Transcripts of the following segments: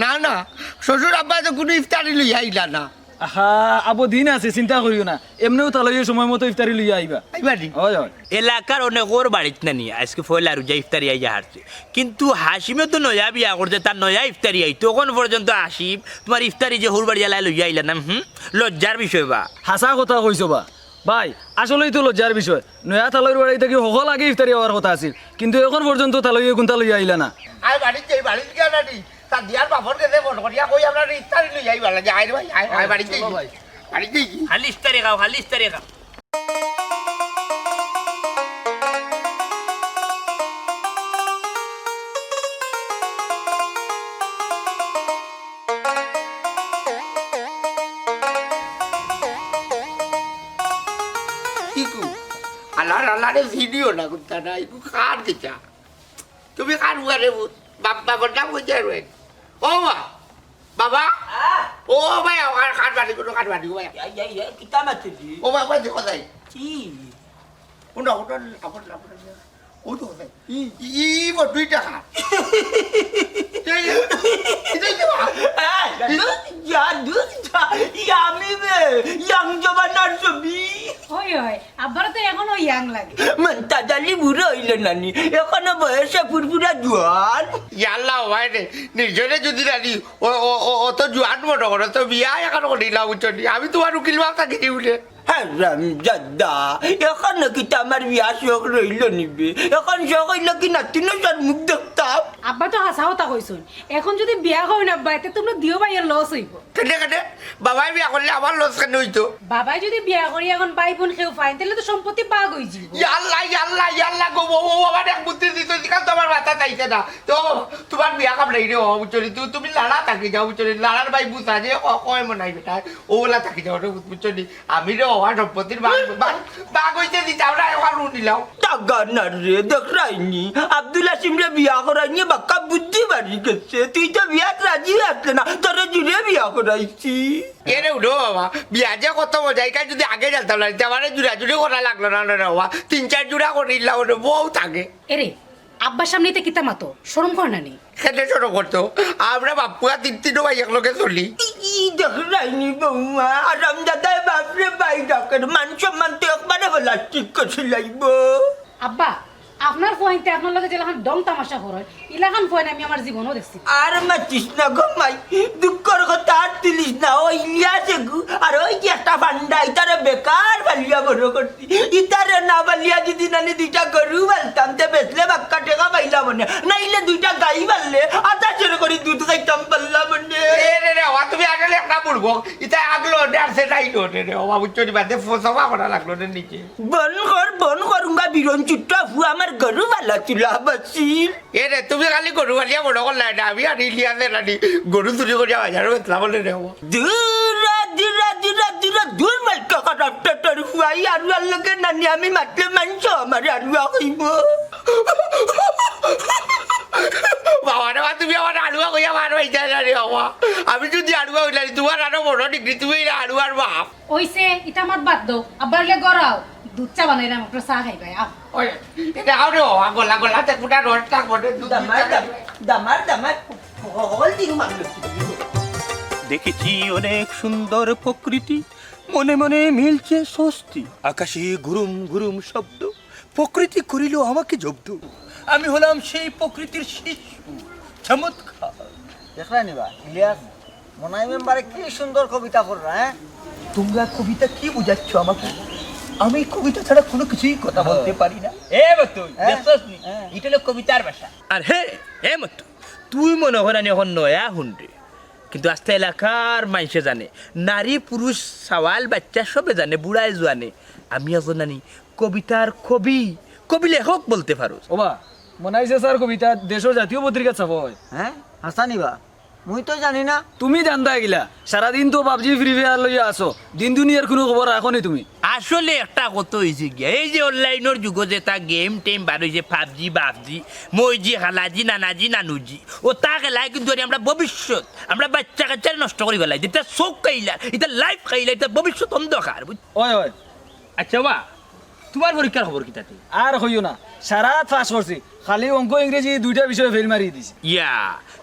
না না শ্বশুর আব্বা তো কোনো ইফতারি লই আইলা না। আহা আবো দিন আছে চিন্তা করিও না, এমনিও তাহলে সময় মতো ইফতারি লইয়া আইবা। আইবানি হয় হয় এলাকার অনেকর বাড়িতে না নিয়ে আজকে ফয়লা রোজা ইফতারি আইয়া হারছে, কিন্তু হাসিমে তো নয়া বিয়া করছে, তার নয়া ইফতারি আই তখন পর্যন্ত হাসিম তোমার ইফতারি যে হুর বাড়ি এলাই লইয়া আইলা না। লজ্জার বিষয় বা। হাসা কথা কইছো বা ভাই, আসলেই তো লজ্জার বিষয়। নয়া তালইর বাড়ি থেকে সকল আগে ইফতারি হওয়ার কথা আছিল, কিন্তু এখন পর্যন্ত তালই কোনটা লইয়া আইলা না। আই বাড়িতে এই বাড়িতে কেন নানি তার দিয়ার বাপর গেছে ফোন করিয়া কই আপনার ইফতারি লই আইবা লাগে। আই ভাই আই বাড়িতে বাড়িতে খালি ইফতারি খাও, খালি ইফতারি খাও। আল্লাহ আল্লাহরে ভিডিও না করতে না একটু কার দিতা তুমি কার উয়ারে বাবার নাম কইতে রয়েন। ও মা বাবা ও ভাই আমার কার বাড়ি কোনো কার বাড়ি ভাই কিতা মারছে ও বাবা দেখো যাই কি ওটা ওটা আপন আপন ও তো ই বড় 2 টাকা এই যে আমি ইয়াং জবানার ছবি হয় হয় আব্বার তো এখনো ইয়াং লাগে। মনটা জালি বুড়ো হইল নানি, এখনো বয়সে ফুরফুরা জোয়ান। ইয়াল্লাহ ভাই রে নিজরে যদি রানি ও তো জোয়ান মনে করো তো বিয়া এখন করিলাম বুঝছি আমি তোমার উকিল বাপ থাকি উঠে। হারাম জাদা, এখন নাকি আমার বিয়া শখ রইল নিবে, এখন শখ হইল কি নাতিনো যার মুখ দেখতাম। আব্বা তো হাসা হতা কইছুন, এখন যদি বিয়া হয় না আব্বা এতে তোমরা দিও ভাইয়ের লস হইব। কেটে কেটে বাবাই বিয়া করলে আমার লস কেন হইতো? বাবাই যদি বিয়া করি এখন ভাই বোন কেউ পায় তাহলে তো সম্পত্তি বাগ হয়ে যাব। ইয়াল্লাহ ইয়াল্লাহ ইয়াল্লাহ গো ও আমার এক বুদ্ধি দিত কারণ তোমার মাথা চাইছে না তো তোমার বিয়া কাম নাই রে ও বুঝছি তুমি লাড়া থাকি যাও বুঝছি লাড়ার ভাই বুঝা যে কয় মনে নাই বেটা ওলা থাকি যাও রে বুঝছি আমি রে ওর সম্পত্তির বাগ হইতে দিতে আমরা এখন নিলাম টাকা না রে দেখরাইনি আব্দুল হাসিম রে বিয়া করাইনি বাক্কা বুদ্ধি বাড়ি গেছে, তুই তো বিয়াত রাজি আসলে না, তোরে জুড়ে বিয়া করাইছি। এরে উঠো বাবা বিয়া যে কত মজাই কাজ যদি আগে জানতাম না আমার জুড়া জুড়ে করা লাগলো না রে বাবা 3-4 জুড়া করে নিলাম ওরে বউ থাকে। এরে আব্বার সামনেতে কিতা মাতো শরম কর না নি খেতে ছোট করতো আমরা বাপুয়া 3 ভাই একলগে চলি দেখরাইনি বৌমা আরাম দাদায় বাপরে বাই ডাকের মান সম্মান তো একবারে বলা ঠিক করে লাইব। আব্বা আপনার ফোনতে আপনার লগে যেলাখান দম তামাশা করেন ইলাখান ফোন আমি আমার জীবনও দেখছি। আর মাতিস না ঘুমাই, দুঃখর কথা আর তুলিস না, ওই ইলিয়াসে গু আর ওই যে একটা ফান্ডা ইতারে বেকার বালিয়া বড় করছি, ইতারে না বালিয়া যদি নানি 2টা গরু বালতাম তে বেচলে বাক্কা টেকা পাইলাম মনে, নাইলে 2টা গাই বাললে আধা ছেড়ে করে দুধ খাইতাম পারলাম মনে। রে রে বাবা তুমি আসলে একটা বুড়বো এটা আগলো ডারসে নাইলো রে রে বাবা বুঝছি বাদে ফসবা করা লাগলো রে নিচে বন করুঙ্গা বিরন চুট্টা ফু আমার গরু বালা তুলা বাসিল। এরে তুমি খালি গরু বালিয়া বড় করলাই না আমি আর ইলিয়াসে রানি গরু চুরি করিয়া বাজারে বেতলা বলে রে বাবা দূর মাইকা খারাপ টাটার ফুয়াই আর লগে নানি আমি মাতলে মানছ আমার আর হইব। বাবা রে তুমি আমার আড়ুয়া কইয়া বার হয়ে যায় না রে বাবা আমি যদি আড়ুয়া হইলাম তোমার আরো বড় ডিগ্রি তুমি আড়ুয়ার বাপ ওইসে এটা আমার বাদ দাও আব্বার লে গড়াও দুধ চা বানাইলাম আপনার চা খাইবাই আও ওই এটা আও রে বাবা গলা গলা তে পুটা রড টাক বটে দামার হল দিন মারল। দেখেছি অনেক সুন্দর প্রকৃতি, মনে মনে মিলছে স্বস্তি, আকাশে ঘুরুম ঘুরুম শব্দ, প্রকৃতি করিল আমাকে জব্দ, আমি হলাম সেই প্রকৃতির শিশু। চমৎকার দেখলা নিবা ইলিয়াস মনাই মেম্বারে কি সুন্দর কবিতা পড়রা। হ্যাঁ তোমরা কবিতা কি বুঝাচ্ছ আমাকে? আমি কবিতা ছাড়া কোনো কিছুই কথা বলতে পারি না। এ বতুই দেখছস নি এটা হলো কবিতার ভাষা। আর হে এ মত তুই মনে হয় না এখন নয়া হুন্ডে, কিন্তু আস্তে এলাকার মানুষে জানে, নারী পুরুষ সওয়াল বাচ্চা সবে জানে, বুড়াই জানে আমি এখন জানি কবিতার কবি কবি লেখক বলতে পারো। ওবা মনে হইছে স্যার কবিতা দেশের জাতীয় পত্রিকা ছাপ হয়। হ্যাঁ হাসা নিবা মুই তো জানি না। তুমি জানতা গিলা সারাদিন তো পাবজি ফ্রি ফায়ার লইয়া আসো, দিন দুনিয়ার কোনো খবর রাখনি তুমি। আসলে একটা কত হয়েছে গিয়া এই যে অনলাইনের যুগ যে তা গেম টেম বার হয়েছে পাবজি বাবজি মইজি খালাজি নানাজি নানুজি ও তা খেলায় কিন্তু আমরা ভবিষ্যৎ আমরা বাচ্চা কাচ্চার নষ্ট করে গেলাই, যেটা চোখ খাইলা এটা লাইফ খাইলা এটা ভবিষ্যৎ অন্ধকার। ওই ওই আচ্ছা বা তোমার পরীক্ষার খবর কি তাতে আর হইও না সারা পাস করছি খালি অঙ্ক ইংরেজি দুইটা বিষয়ে ফেল মারিয়ে দিছি ইয়া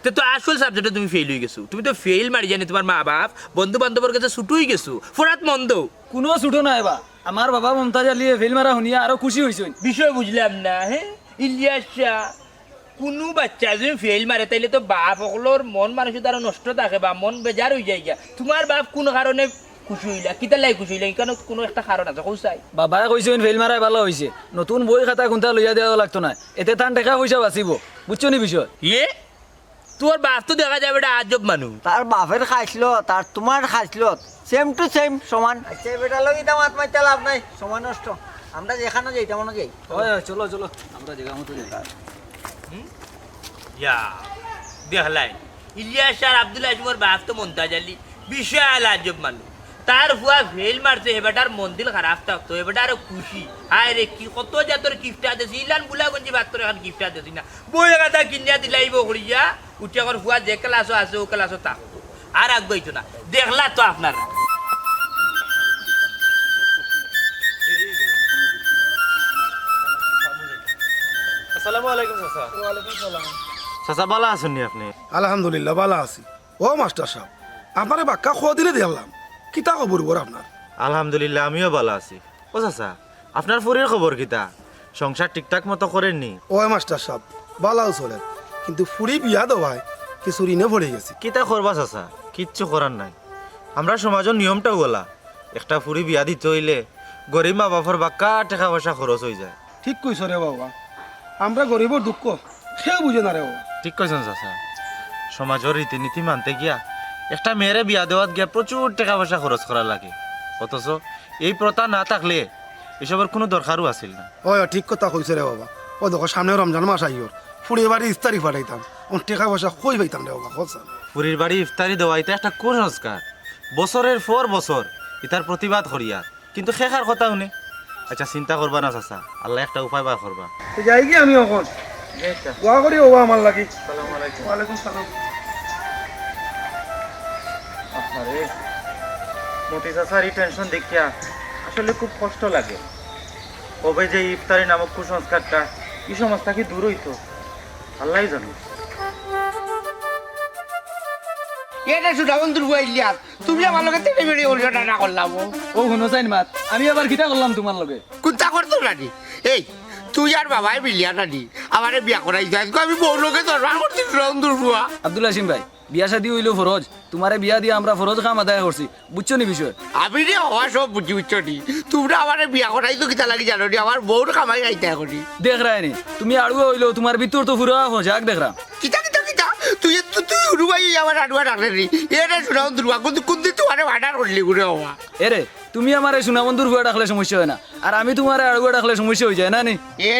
তো আসল সাবজেক্টে তুমি ফেল হয়ে গেছো তুমি তো ফেল মারি জানি তোমার মা বাপ বন্ধু বান্ধবের কাছে ছুটুই গেছো ফোরাত মন্দ কোনো ছুটো নাই বা আমার বাবা মমতাজ আলিয়ে ফেল মারা শুনিয়া আরো খুশি হয়েছেন বিষয় বুঝলাম না হ্যাঁ ইলিয়াস শাহ কোনো বাচ্চা যদি ফেল মারে তাইলে তো বাপ সকলের মন মানুষ তারা নষ্ট থাকে বা মন বেজার হয়ে যায় গিয়া তোমার বাপ কোন কারণে খুশি হইলা কিতা লাই খুশি হইলা এখানে কোনো একটা কারণ আছে কৌসাই বাবাই কইছেন ফেল মারাই ভালো হয়েছে নতুন বই খাতা কোনটা লইয়া দেওয়া লাগতো না এতে তান টাকা পয়সা বাঁচিব বুঝছো নি বিষয় ইয়ে তোর বাপ তো দেখা যাবে এটা আজব মানুষ তার বাপের খাইছিলত আর তোমার খাইছিলত সেম টু সেম সমান আচ্ছা বেটা লগি দাম আত্মাইতে লাভ নাই সময় নষ্ট আমরা যেখানে যাই তেমন যাই চলো চলো আমরা জায়গা মতো যাই ইয়া দেখলাই ইলিয়াস আর আব্দুল আজিমর বাপ তো মন্তাজ আলী বিশাল আজব মানুষ তার হুয়া ফেল মারছে এবারটার মন্দির খারাপ থাকতো এবারটা আরো খুশি হায় রে কি কত জাতর গিফট আছে ইলান বুলাগঞ্জি বাত্তর এখন গিফট আছে না বই কথা কিনিয়া দিলাইব করিয়া উঠে এখন হুয়া যে ক্লাসও আছে ও ক্লাসও থাকতো আর আগাইতো না দেখলা তো আপনারা আসসালামু আলাইকুম চাচা ওয়ালাইকুম সালাম চাচা ভালো আছেন নি আপনি আলহামদুলিল্লাহ ভালো আছি ও মাস্টার সাহেব আপনারে বাক্কা খোয়া দিলে দেখলাম কিতা খবর বর আপনার আলহামদুলিল্লাহ আমিও ভালো আছি ও চাচা আপনার ফুরির খবর কিতা সংসার ঠিকঠাক মতো করেননি ও মাস্টার সাহেব ভালো চলে কিন্তু ফুরি বিয়া দেওয়ায় কিছু ঋণে পড়ে গেছি কিতা করবা চাচা কিচ্ছু করার নাই আমরা সমাজের নিয়মটাও বলা একটা ফুরি বিয়া দিতে হইলে গরিব মা বাপর বাক্কা টাকা পয়সা খরচ হয়ে যায় ঠিক কইছ রে বাবা আমরা গরিবর দুঃখ সেও বুঝে না রে বাবা ঠিক কইছেন চাচা সমাজের রীতিনীতি মানতে গিয়া একটা মেয়েরে বিয়া দেওয়াত গিয়া প্রচুর টাকা পয়সা খরচ করা লাগে অথচ এই প্রথা না থাকলে এসবের কোনো দরকারও আছিল না ও ঠিক কথা কইছে রে বাবা ও দেখো সামনে রমজান মাস আইয়র ফুড়ি বাড়ি ইস্তারি পাঠাইতাম ওর টাকা পয়সা কই পাইতাম রে বাবা খরচা পুরীর বাড়ি ইফতারি দেওয়া এটা একটা কুসংস্কার বছরের পর বছর ইতার প্রতিবাদ করিয়া কিন্তু শেখার কথা শুনে আচ্ছা চিন্তা করবা না চাচা আল্লাহ একটা উপায় বার করবা যাই কি আমি এখন দোয়া করি ও আমার লাগি ওয়ালাইকুম সালাম আরে মোটি চাচার এই টেনশন দেখিয়া আসলে খুব কষ্ট লাগে কবে যে ইফতারি নামক কুসংস্কারটা এই সমাজটা কি দূর হইতো আল্লাহ জানে এটা শুধু বন্ধুর বই ইলিয়াস তুমি আমার লগে তেলে বেরিয়ে ওরিওটা না করলাম ও শুনো চাইন মাত আমি আবার কিটা করলাম তোমার লগে কোনটা করতো নানি এই তুই আর বাবাই মিলিয়া নানি আমারে বিয়া করাই যাই আমি বউ লোকে দরবার করছি বন্ধুর বুয়া আব্দুল হাসিম ভাই বিয়া শাদি হইলো ফরজ তোমারে বিয়া দিয়ে আমরা ফরজ কাম আদায় করছি বুঝছো নি বিষয় আমি রে হওয়া সব বুঝি বুঝছো নি তোমরা আমারে বিয়া করাই তো কিতা লাগি জানো নি আমার বউর কামাই গাইতে এখনই দেখ রায়নি তুমি আড়ুয়া হইলো তোমার ভিতর তো পুরা যাক দেখ রা কিতা কিতা কিতা তুই তুই উড়ুবাই আমার আডুয়া ডাকলে নি এটা শুনা বন্ধুর বুয়া কিন্তু কোন দিন তোমারে ভাড়ার করলি ঘুরে হওয়া এরে তুমি আমার সোনা বন্ধুর ভুয়া ডাকলে সমস্যা হয় না আর আমি তোমার আড়ুয়া ডাকলে সমস্যা হয়ে যায় না নি এ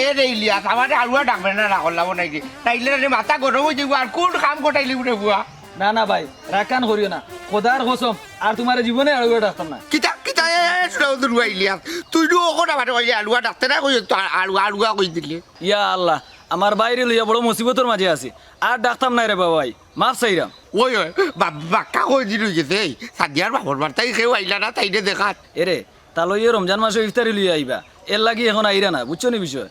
রে ইলিয়াস আমার আলুয়া ডাকবে না না করলাম নাই রে তাইলে রে মাথা গরম হয়ে যাবো আর কোন কাম কোটাইলি উঠে বুয়া না না ভাই রাখান করিও না খোদার কসম আর তোমার জীবনে আড়ুয়া ডাকতাম না কিতা কিতা শুনা বন্ধুর বুয়া ইলিয়াস তুই তো ওখানে আমার ওই আলুয়া ডাকতে না কই তো আলুয়া কই দিলি ইয়া আল্লাহ আমার বাইরে লইয়া বড় মুসিবতের মাঝে আছি আর ডাকতাম নাই রে বাবাই মাফ চাইরাম ওই বাক্কা কই দিল গেছে এই সাদিয়ার বাবর বার্তাই কেউ আইলা না তাইলে দেখাত এরে তা লইয়ে রমজান মাসে ইফতারি লইয়া আইবা এর লাগি এখন আইরা না বুঝছো নি বিষয়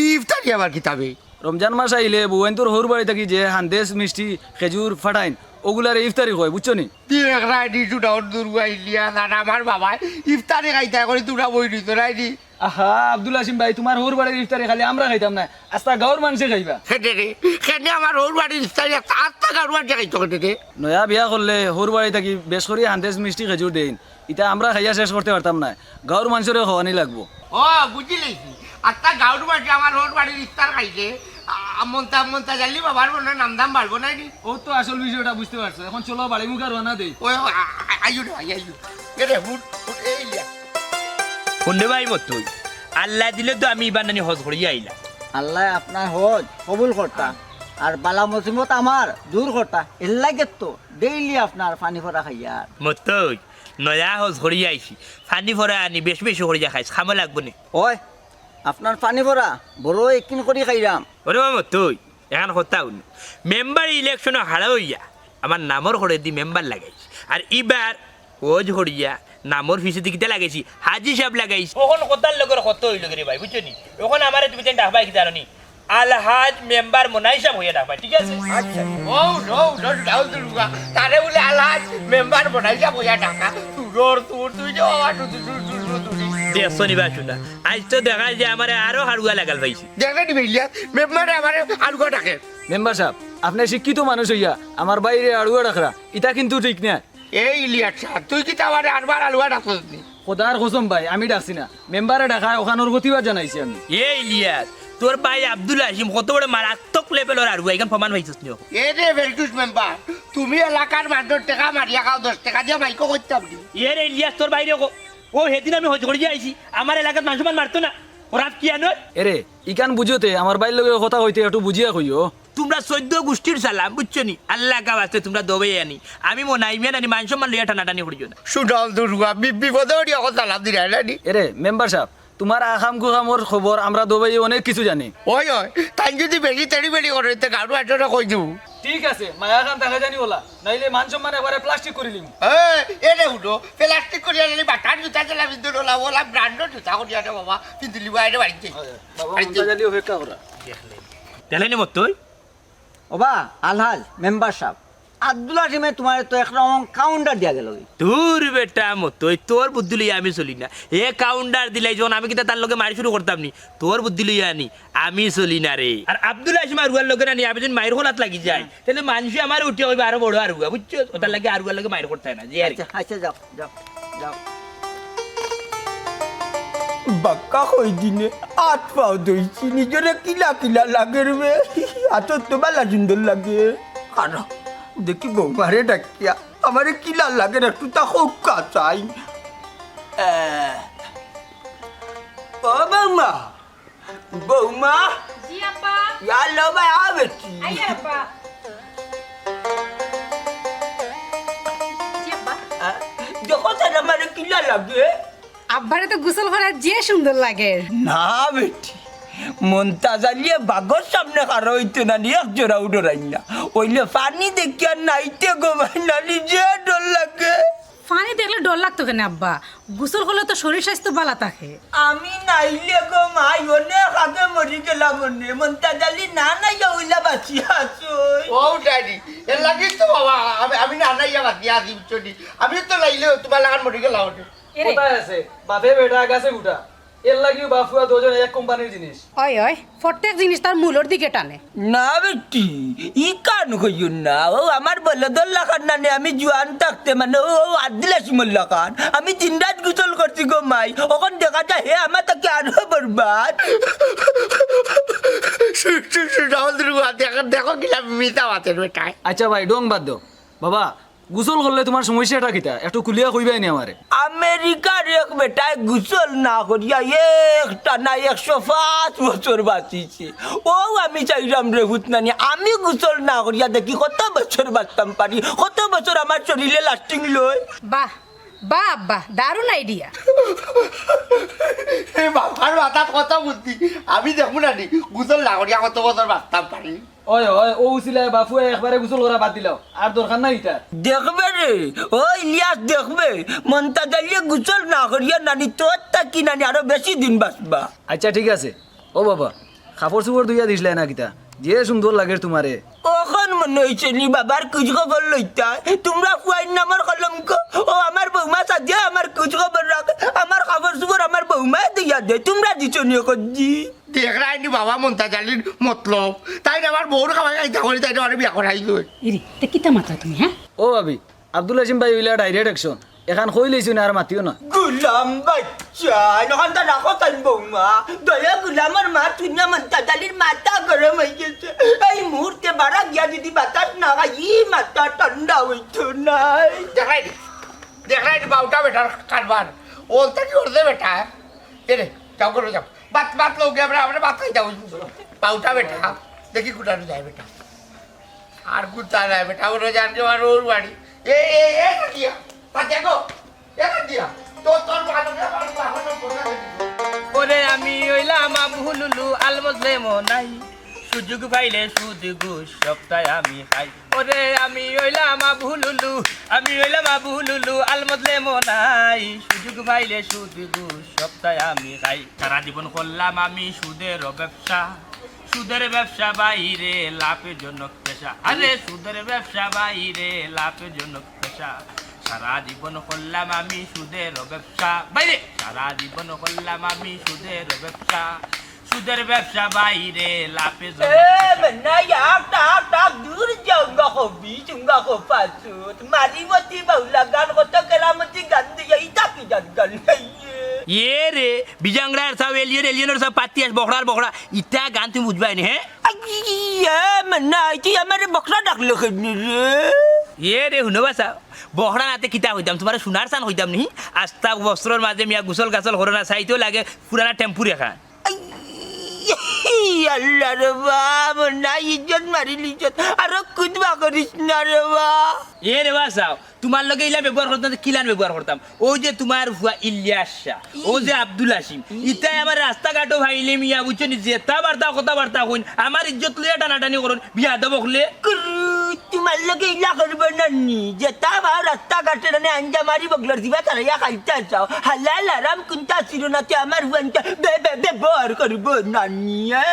ইফতারি আমার কিতাবে রমজান মাস আইলে বউয়েন তোর হর বাড়ি থাকি যে হান্দেশ মিষ্টি খেজুর ফাটাইন ওগুলার ইফতারি হয় বুঝছো নি আমার বাবা ইফতারি খাইতে করে তোরা বই দিত রাইডি আহা আব্দুল হাসিম ভাই তোমার হোর বাড়ির ইফতারি খালি আমরা খাইতাম না আস্তা গাঁর মানুষে খাইবা খেতে রে খেতে আমার ওর বাড়ির ইফতারি আত্মা গাড়ুয়ার বাড়ি খাইতো খেতে নয়া বিয়া করলে হোর বাড়ি থাকি বেশ করে হান্দেশ মিষ্টি খেজুর দেন এটা আমরা খাইয়া শেষ করতে পারতাম না গাঁর মানুষের খাওয়ানি লাগবো ও বুঝি লেছি আত্মা গাঁর বাড়ি আমার ওর বাড়ির ইফতার খাইছে মন্তা জানলি বাবার মনে নাম দাম বাড়বো না ও তো আসল বিষয়টা বুঝতে পারছো এখন চলো বাড়ি মুখে রানা দেই ওই আইয়ু আইয়ু এরে হুট হুট এই লিয়া শুনতে ভাই মতই আল্লাহ দিলে তো আমি বানানি হজ করিয়া আইলা আল্লাহ আপনার হজ কবুল করতা আর বালা মুসিবত আমার দূর করতা এর লাগে তো ডেইলি আপনার পানি ভরা খাইয়া মতই নয়া হজ করিয়া আইছি ফানি ভরা আনি বেশ বেশি করিয়া খাইছ খামো লাগবো নি ওই আপনার পানি ভরা বড় একিন করি খাইরাম ওরে মতই এখন কথা শুনো মেম্বার ইলেকশনে হারা হইয়া আমার নামর করে দি মেম্বার লাগাইছি আর এবার ও ঝড়িয়া নামর ফিসে দিকিতে লাগাইছি হাজি সাহেব লাগাইছি ওখন কথার লগের কত হইল রে ভাই বুঝছো নি ওখন আমারে তুমি যেন ডাকবাই কি জানো নি আলহাজ মেম্বার মোনাই সাহেব হইয়া ডাকবাই ঠিক আছে আচ্ছা ও নো নো ডাউল দুর্গা তারে বলে আলাজ মেম্বার বনাইয়া বইয়া টাকা তোর তুই যে বাবা দেখছো নি বাসু না আজ তো দেখা যায় যে আমারে আরো হাড়ুয়া লাগাল পাইছি দেখলে নি ভাইলিয়া মেম্বারে আমারে আলগো টাকে মেম্বার সাহেব আপনি শিক্ষিত মানুষ হইয়া আমার বাইরে আড়ুয়া রাখরা এটা কিন্তু ঠিক না এই ইলিয়াস স্যার তুই কি আমারে আরবার আলুয়া ডাকছিস নি খোদার কসম ভাই আমি ডাকছি না মেম্বারে ডাকায় ওখানোর প্রতিবাদ জানাইছি আমি এই ইলিয়াস তোর ভাই আব্দুল হাসিম কত বড় মারাত্মক লেভেলের হাড়ুয়া এখান প্রমাণ পাইছিস নি এ রে ভেলটুস মেম্বার তুমি এলাকার মানুষ টাকা মারিয়া খাও 10 টাকা দিয়ে মাইকো করতাম নি এ রে ইলিয়াস তোর বাইরে ও সেদিন আমি হজ করে আইছি আমার এলাকার মানুষ মারতো না ওরা কি আনো এরে ইকান বুঝতে আমার বাইর লগে কথা কইতে একটু বুঝিয়া কইও তোমরা 14 গোষ্ঠীর সালাম বুঝছো নি আল্লাহ কা বাস্তে তোমরা দবে আনি আমি মনাইমিয়া নানি মানুষ মান লইয়া টানাটানি করিও না সুডল দুর্গা বিপদে ওড়িয়া কথা লাভ দিরা নি এরে মেম্বার সাহেব তোমার আখাম কুখামর খবর আমরা দুবাই অনেক কিছু জানি ওই তাই যদি বেশি তেড়ি বেড়ি করে তে গাড়ু আটটা কই দিব ঠিক আছে মায়া খান দেখা জানি বলা নাইলে মান সম্মান এবারে প্লাস্টিক করিলিম এ রে উঠো প্লাস্টিক করিয়া নিলি বাটার জুতা চালা বিন্দু ওলা ওলা ব্র্যান্ডের জুতা করিয়া দে বাবা কিন্তু লিবা এটা বাড়িতে বাবা মমতা জালি অপেক্ষা করা দেখলেনি মত তুই ওবা আলহাজ মেম্বার সাহেব আব্দুল হাসিমে তোমার তো একরকম কাউন্টার দিয়া গেল তোর বেটা মত তোর বুদ্ধি লইয়া আমি চলি না এ কাউন্টার দিলাই যখন আমি কিতা তার লগে মারি শুরু করতাম নি তোর বুদ্ধি লইয়া আনি আমি চলি না রে আর আব্দুল হাসিম আর লগে আনি আমি যদি মায়ের হোলাত লাগি যায় তাহলে মানুষ আমার উঠে হইবে আরো বড় আর বুঝছো ওটার লাগে আর লগে মায়ের করতে হয় না যে আর কি। আচ্ছা যাও যাও যাও বাক্কা হই দিনে আট পাও দইছি নিজরে কিলা কিলা লাগে রে আত তো বালা সুন্দর লাগে আর দেখি বৌমারে ডাকিয়া আমারে কিলা লাগে একটু তা হোক চাই ও বৌমা বৌমা জি আব্বা ইয়ালো ভাই আবেছি আইয়া আব্বা জি আব্বা দেখো তার আমারে কিলা লাগে আব্বারে তো গোসল করা যে সুন্দর লাগে না বেটি মনটা জ্বালিয়ে বাঘর সামনে কারো হইতে না নিয়ে এক জোড়া উডরাই না ওইলে পানি দেখিয়া নাইতে গোমাই না নিজে ডর লাগে পানি দেখলে ডর লাগতো কেন আব্বা গোসল করলে তো শরীর স্বাস্থ্য ভালো থাকে আমি নাইলে গোমাই অনেক আগে মরি গেলাম মনে মনটা জ্বালি না নাই ওইলা বাঁচি আছো ও ডাডি এর লাগি তো বাবা আমি না নাইয়া বাতিয়া দিম চলি আমি তো লাইলে তোমার লাগান মরি গেলাম এরে কোথায় আছে বাপে বেটা গাছে উঠা এর লাগি বাফুয়া দুজন এক কোম্পানির জিনিস ওই ওই প্রত্যেক জিনিস তার মূলর দিকে টানে না বেটি ই কান কইও না ও আমার বলদল্লা খান না নে আমি জোয়ান থাকতে মানে ও আদিলাসি মোল্লা খান আমি দিন রাত গোসল করছি গো মাই ওখান দেখা যায় হে আমার তাকে আরো বরবাদ সুডল দুর্গা দেখো কিলা মিতা মাতের বেটায় আচ্ছা ভাই ডং বাদ দাও বাবা গোসল করলে তোমার সমস্যাটা কিতা একটু কুলিয়া কইবাই নি আমারে আমেরিকার এক বেটায় গোসল না করিয়া একটা না 105 বছর বাঁচিছে ও আমি চাইলাম রে হুতনানি আমি গোসল না করিয়া দেখি কত বছর বাঁচতাম পারি কত বছর আমার শরীরে লাস্টিং লয় বাহ বাহ আব্বা দারুণ আইডিয়া বাবার মাথার কত বুদ্ধি আমি দেখবো না নি গুজল লাগরিয়া কত বছর বাঁচতাম পারি ওই ওই ও উছিলা বাফুয়া একবারে গোসল করা বাদ দিলাও আর দরকার নাই এটা দেখবে রে ও ইলিয়াস দেখবে মনটা জ্বালিয়ে গোসল না করিয়া নানি তোর তাকি নানি আরো বেশি দিন বাঁচবা আচ্ছা ঠিক আছে ও বাবা কাপড় চোপড় ধুইয়া দিছিলে না কিতা যে সুন্দর লাগে তোমারে ওখন মনে হয়েছে নি বাবার কুচ খবর লইতা তোমরা ফুয়াইন নামার কলঙ্ক ও আমার বৌমা সাজিয়া আমার কুচ খবর রাখ আমার খবর সুবর আমার বৌমা দিয়া দে তোমরা দিছো নিয়ে কজি দেখ রাইনি বাবা মন্তা জালির মতলব তাই আমার বউর খাবার খাইতে করি তাই আমার বিয়া করাই লই ইরি তে কিতা মাত্রা তুমি হ্যাঁ ও ভাবি আব্দুল হাসিম ভাই হইলা ডাইরেক্ট অ্যাকশন এখন কই লইছো না আর মাতিও না গুলাম বাচ্চা নখান তা রাখো তাই বৌমা দয়া গুলামের মা তুইনা মন্তা জালির মাথা গরম হয়ে গেছে এই মুহূর্তে বাড়া গিয়া যদি বাতাস না খাই ই মাথা ঠান্ডা হইতো নাই দেখ রাইনি বাউটা বেটার কারবার ওলটা কি করছে বেটা এরে যাও করে যাও বাত লোক আমরা বাত খাই যাও বাউটা বেটা দেখি কুটানো যায় বেটা আর কুটা যায় বেটা ওরা জানকে আর ওর বাড়ি এ দিয়া দেখো একা দিয়া তোর ভালো ওরে আমি হইলাম আবুলুলু আলমজলে মনাই সুযোগ পাইলে সুদ ঘুষ সপ্তাহে আমি খাই ওরে আমি হইলাম আবুলুলু আমি হইলাম আবু লুলু আলমদলে মনাই সুযোগ পাইলে সুদ ঘুষ সপ্তাহে আমি খাই সারা জীবন করলাম আমি সুদের ব্যবসা সুদের ব্যবসা বাইরে লাভজনক পেশা আরে সুদের ব্যবসা বাইরে লাভজনক পেশা সারা জীবন করলাম আমি সুদের ব্যবসা বাইরে সারা জীবন করলাম আমি সুদের ব্যবসা সুদের ব্যবসা বাইরে লাভজনক দূর যাওগা হবি চুঙ্গা হো পাসুত মারিমতি বাউলা গান কত কেরামতি গান দিয়ে ইতাকি গান গান এ রে বিজাংরার সব এলিয়নের সব পাতি বকড়ার বকড়া ইটা গান তুমি বুঝবাই নি হ্যাঁ মন্না তুই আমার বকরা ডাকলো কেন রে এ রে শুনবা চা বহরা নাতে কিতা হইতাম তোমার সোনার চান হইতাম নি আস্তা বস্ত্রর মাঝে মিয়া গুসল গাছল হরো না চাইতেও লাগে পুরানা টেম্পু রেখা আল্লাহ রে বাবা না ইজ্জত মারিলি ইজ্জত আর কুদবা করিস না রে বা এ রে বাসাও তোমার লগে ইলা ব্যবহার করতাম কিলান ব্যবহার করতাম ওই যে তোমার ভুয়া ইলিয়াস শাহ ও যে আব্দুল হাসিম ইতাই আমার রাস্তাঘাটও ভাইলে মিয়া বুঝছো নি যেতা বার্তা কথা বার্তা হইন আমার ইজ্জত লইয়া টানাটানি করুন বিয়া দেব হলে তোমার লগে ইলা করবে না নি যেতা বা রাস্তা ঘাটে না আঞ্জা মারি বগলার দিবা তারা ইয়া খাইতে চাও হালাল আরাম কোনটা ছিল না তে আমার ভুয়ানটা ব্যবহার করবো না নিয়ে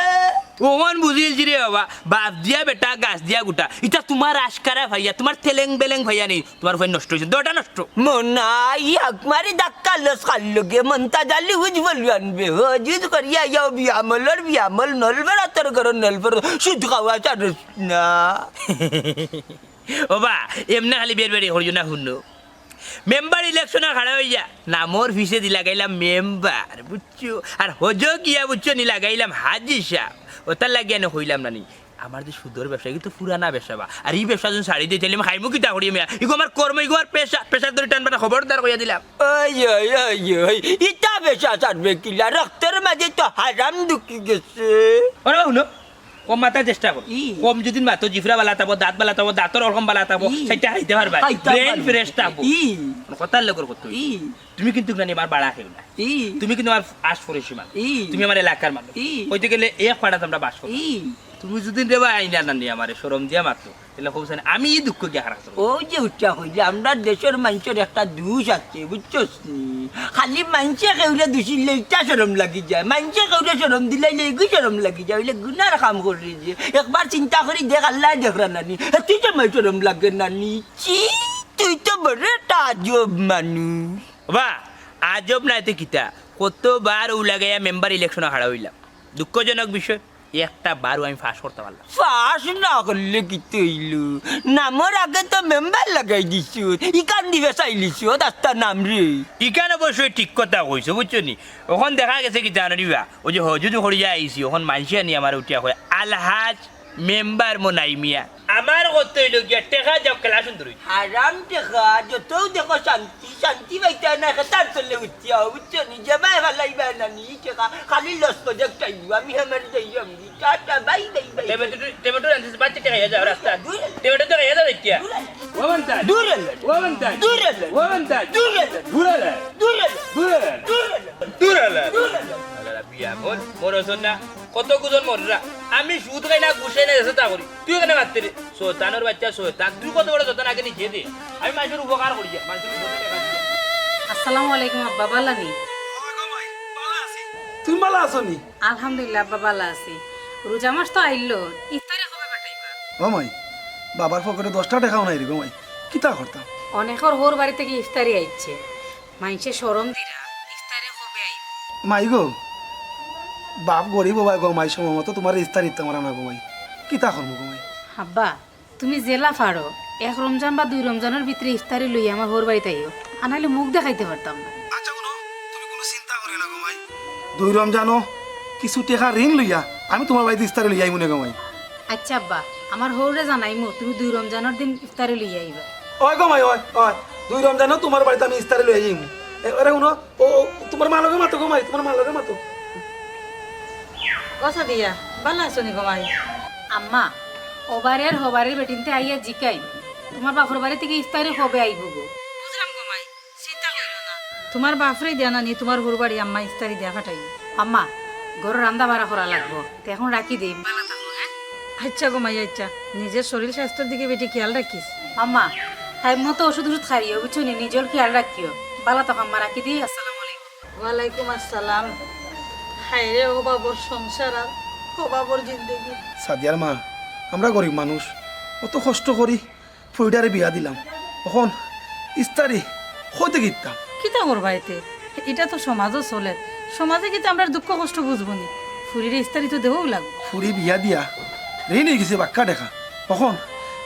ওমান বুঝিয়েছি রে বাবা বাপ দিয়া বেটা গাছ দিয়া গুটা এটা তোমার আশকারা ভাইয়া তোমার তেলেং বেলেং ভাইয়া নেই তোমার ভাই নষ্ট হয়েছে দোটা নষ্ট মনাই আকমারি ধাক্কা লস খাল্লোগে মনতা জালি হুজ বলবানবে হজুজ করিয়া যাও বিয়ামল নলবার আতর করো নলবার শুদ্ধ খাওয়া চারস না ওবা এমনা খালি বের বেরি হরিও না শুনো মেম্বার ইলেকশনে খাড়া হইয়া নামর ফিসে দি লাগাইলাম মেম্বার বুঝছো আর হজো গিয়া বুঝছো নি লাগাইলাম হাজি সাহ ওটার লাগিয়ে না হইলাম না নি আমার যে সুদর ব্যবসা কিন্তু পুরানা ব্যবসা বা আর এই ব্যবসা যখন ছাড়ি দিয়ে চাইলে খাইমু কিতা করি মিয়া ইগো আমার কর্ম ইগো আর পেশা ধরে টানবা খবরদার কইয়া দিলাম ওই ইটা বেশা চাটবে কিলা রক্তের মাঝে তো হারাম ঢুকি গেছে ওরে শুনো কম মাথার চেষ্টা কর কম যদি মাতো জিফরা বালা তাবো দাঁত বালা তাবো দাঁতর রকম বালা তাবো সেটা খাইতে পারবা ব্রেন ফ্রেশ থাকবো কথার লগর কত তুমি কিন্তু জানি আমার বাড়া খেও না তুমি কিন্তু আমার আশ করেছি মান তুমি আমার এলাকার মানুষ কইতে গেলে এক ফাড়াত আমরা বাস করি তুমি যদি দেবা আইনা না নি আমারে শরম দিয়া মাত্র তাহলে খুব আমি দুঃখ গিয়া হারাস ও যে উচ্চা হইলে আমরা দেশের মানুষের একটা দোষ আছে বুঝছস নি খালি মানুষে কেউরে দোষিলে ইটা শরম লাগি যায় মানুষে কেউরে শরম দিলে এগুই শরম লাগি যায় হইলে গুনার কাম করি যে একবার চিন্তা করি দেখ আল্লাহ দেখরা নানি তুই তো মাই শরম লাগে নানি চি তুই তো বড় একটা আজব মানুষ বা আজব না এতে কিতা কতবার ও লাগাইয়া মেম্বার ইলেকশনে হারা হইলাম দুঃখজনক বিষয় একটা বারও আমি ফাঁস করতে পারলাম ফাঁস না করলে কি তৈলু নামর আগে তো মেম্বার লাগাই দিছু ইকান দিবে চাইলিছু রাস্তার নাম রে ইকান অবশ্যই ঠিক কথা কইছো বুঝছো নি ওখান দেখা গেছে কি জানো দিবা ওই যে হজুদু হরিয়া আইসি ওখান মানুষে নি আমার উঠিয়া হয় আলহাজ মেম্বার মনাই মিয়া আমার কত হইল গিয়া টেকা যাও খেলা সুন্দর হারাম টেকা যত দেখো শান্তি পাইতে না তার চলে উঠিয়া বুঝছো নি জামাই ভালাইবা না নি টেকা খালি লস প্রজেক্ট আইবো আমি আমার যাইম tata bye bye bye tomato রান্ধিস বাচ্চা টেকা যাও রাস্তা টেমেটো টেকা যাও দেখিয়া ওমন্তা দূরে ওমন্তা দূরে ওমন্তা দূরে দূরে দূরে দূরে দূরে দূরে বিয়া মন মরছন না কত গুজন মররা আমি সুদ খাই না গুছাই না চেষ্টা করি তুই কেন মারতে রে শয়তানের বাচ্চা শয়তান তুই কত বড় শয়তান আগে নিচে দে আমি মানুষের উপকার করি মানুষের উপকার আসসালামু আলাইকুম আব্বা বালানি তুমি ভালো আছো নি আলহামদুলিল্লাহ আব্বা বালা আছি রোজা মাস তো আইলো ইফতারে কবে পাঠাইবা ও মাই বাবার পকেটে 10টা টাকাও নাই রে গো মাই কিতা করতাম অনেকর হোর বাড়ি থেকে ইফতারি আইছে মাইনসে শরম দিরা ইফতারে কবে আইব মাই গো বাপ গরিব বাবা গো মাই সময় মতো তোমার ইস্তার ইত্তা মারা না গো মাই কিতা করবো গো মাই আব্বা তুমি জেলা ফাড়ো এক রমজান বা 2 রমজানের ভিতরে ইফতারি লই আমার হোর বাড়িতে আইও আনাইলে মুখ দেখাইতে পারতাম না আচ্ছা কোনো তুমি কোনো চিন্তা করি না গো মাই 2 রমজানও কিছু টাকা ঋণ লইয়া আমি তোমার বাড়িতে ইস্তারে লইয়াই মনে গো মাই আচ্ছা আব্বা আমার হোরে জানাইমু তুমি 2 রমজানের দিন ইফতারি লই আইবা ওই গো মাই ওই ওই 2 রমজানও তোমার বাড়িতে আমি ইস্তারে লইয়া যাইম আরে শুনো ও তোমার মা লগে মাতো গো মাই তোমার মা লগে মাতো কথা দিয়া ভালো আছো নি গমাই আম্মা ওবারের হবারের বেটিনতে আইয়া জিকাই তোমার বাপর বাড়ি থেকে ইফতারি কবে আইব গো বুঝলাম গমাই চিন্তা কইরো না তোমার বাপরে দেয়া না নি তোমার হুরবাড়ি আম্মা ইফতারি দেয়া ফাটাই আম্মা ঘর রান্না বাড়া করা লাগবো তো এখন রাখি দেই ভালো থাকো হ্যাঁ আচ্ছা গমাই আচ্ছা নিজের শরীর স্বাস্থ্যের দিকে বেটি খেয়াল রাখিস আম্মা টাইম মতো ওষুধ খাইও বুঝছো নি, নিজের খেয়াল রাখিও। বালা তো কাম্মা রাখি দিই। আসসালামু আলাইকুম। ওয়ালাইকুম আসসালাম। হায় রে ও বাবর সংসার আর ও বাবর জিন্দগি। সাদিয়ার মা, আমরা গরিব মানুষ, অত কষ্ট করি ফুইটারে বিয়া দিলাম, এখন ইস্তারি হইতে গিতাম। কিতা করবা এতে? এটা তো সমাজও চলে, সমাজে কিন্তু আমরা দুঃখ কষ্ট বুঝবো নি। ফুরির ইস্তারি তো দেবও লাগবো। ফুরি বিয়া দিয়া রেই নিয়ে গেছে বাক্কা দেখা, এখন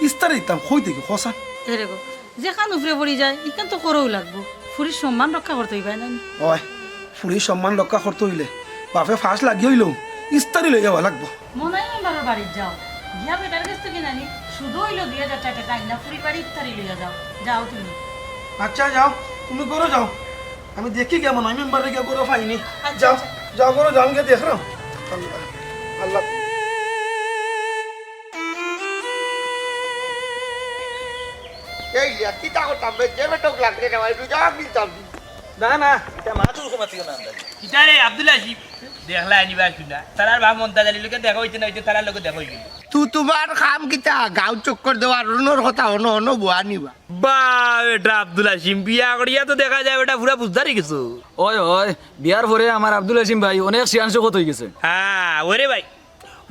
ইস্তারি দিতাম হইতে কি হসান। এরে গো, যেখান উপরে পড়ি যায় ইখান তো করেও লাগবো। ফুরির সম্মান রক্ষা করতে হইবে না? হয় ফুরির সম্মান রক্ষা করতে হইলে বাপে ফাঁস লাগিয়ে হইলেও ইস্তারি লই যাওয়া লাগবো। মনে হয় মেম্বারের বাড়ির যাও, গিয়া বেটার কাছ থেকে নানি শুধু হইলো 2000 টাকা টাইম না, ফুরির বাড়ি ইফতারি লইয়া যাও। যাও তুমি। আচ্ছা যাও, তুমি করো যাও, আমি দেখি কেমন আমি মেম্বারে গিয়ে করো পাইনি। আচ্ছা, যাও আচ্ছা। যাও করো যাও, আমি গিয়ে দেখলাম। আল্লাহ আল্লাহ। এই কিতা করতাম যে বেটক লাগছে না ভাই জবাব দিতাম। না না, এটা মাতুর কমাতিও না আমরা। কিতারে আব্দুল আসিফ দেখলা আনিবা শুনা তারার বাপ মন্তা জানিলকে দেখা হইতে না হইতে তারার লগে দেখা হইবে। তোমার কাম কিতা গাঁও চক্কর দেওয়ার অন্যর কথা অন্য অন্য বুয়া নিবা। বা এটা আব্দুল আসিম বিয়া করিয়া তো দেখা যায় এটা পুরা বুঝদারি কিছু। ওই ওই, বিয়ার পরে আমার আব্দুল হাসিম ভাই অনেক শিয়ান শকত হয়ে গেছে। হ্যাঁ ওরে ভাই,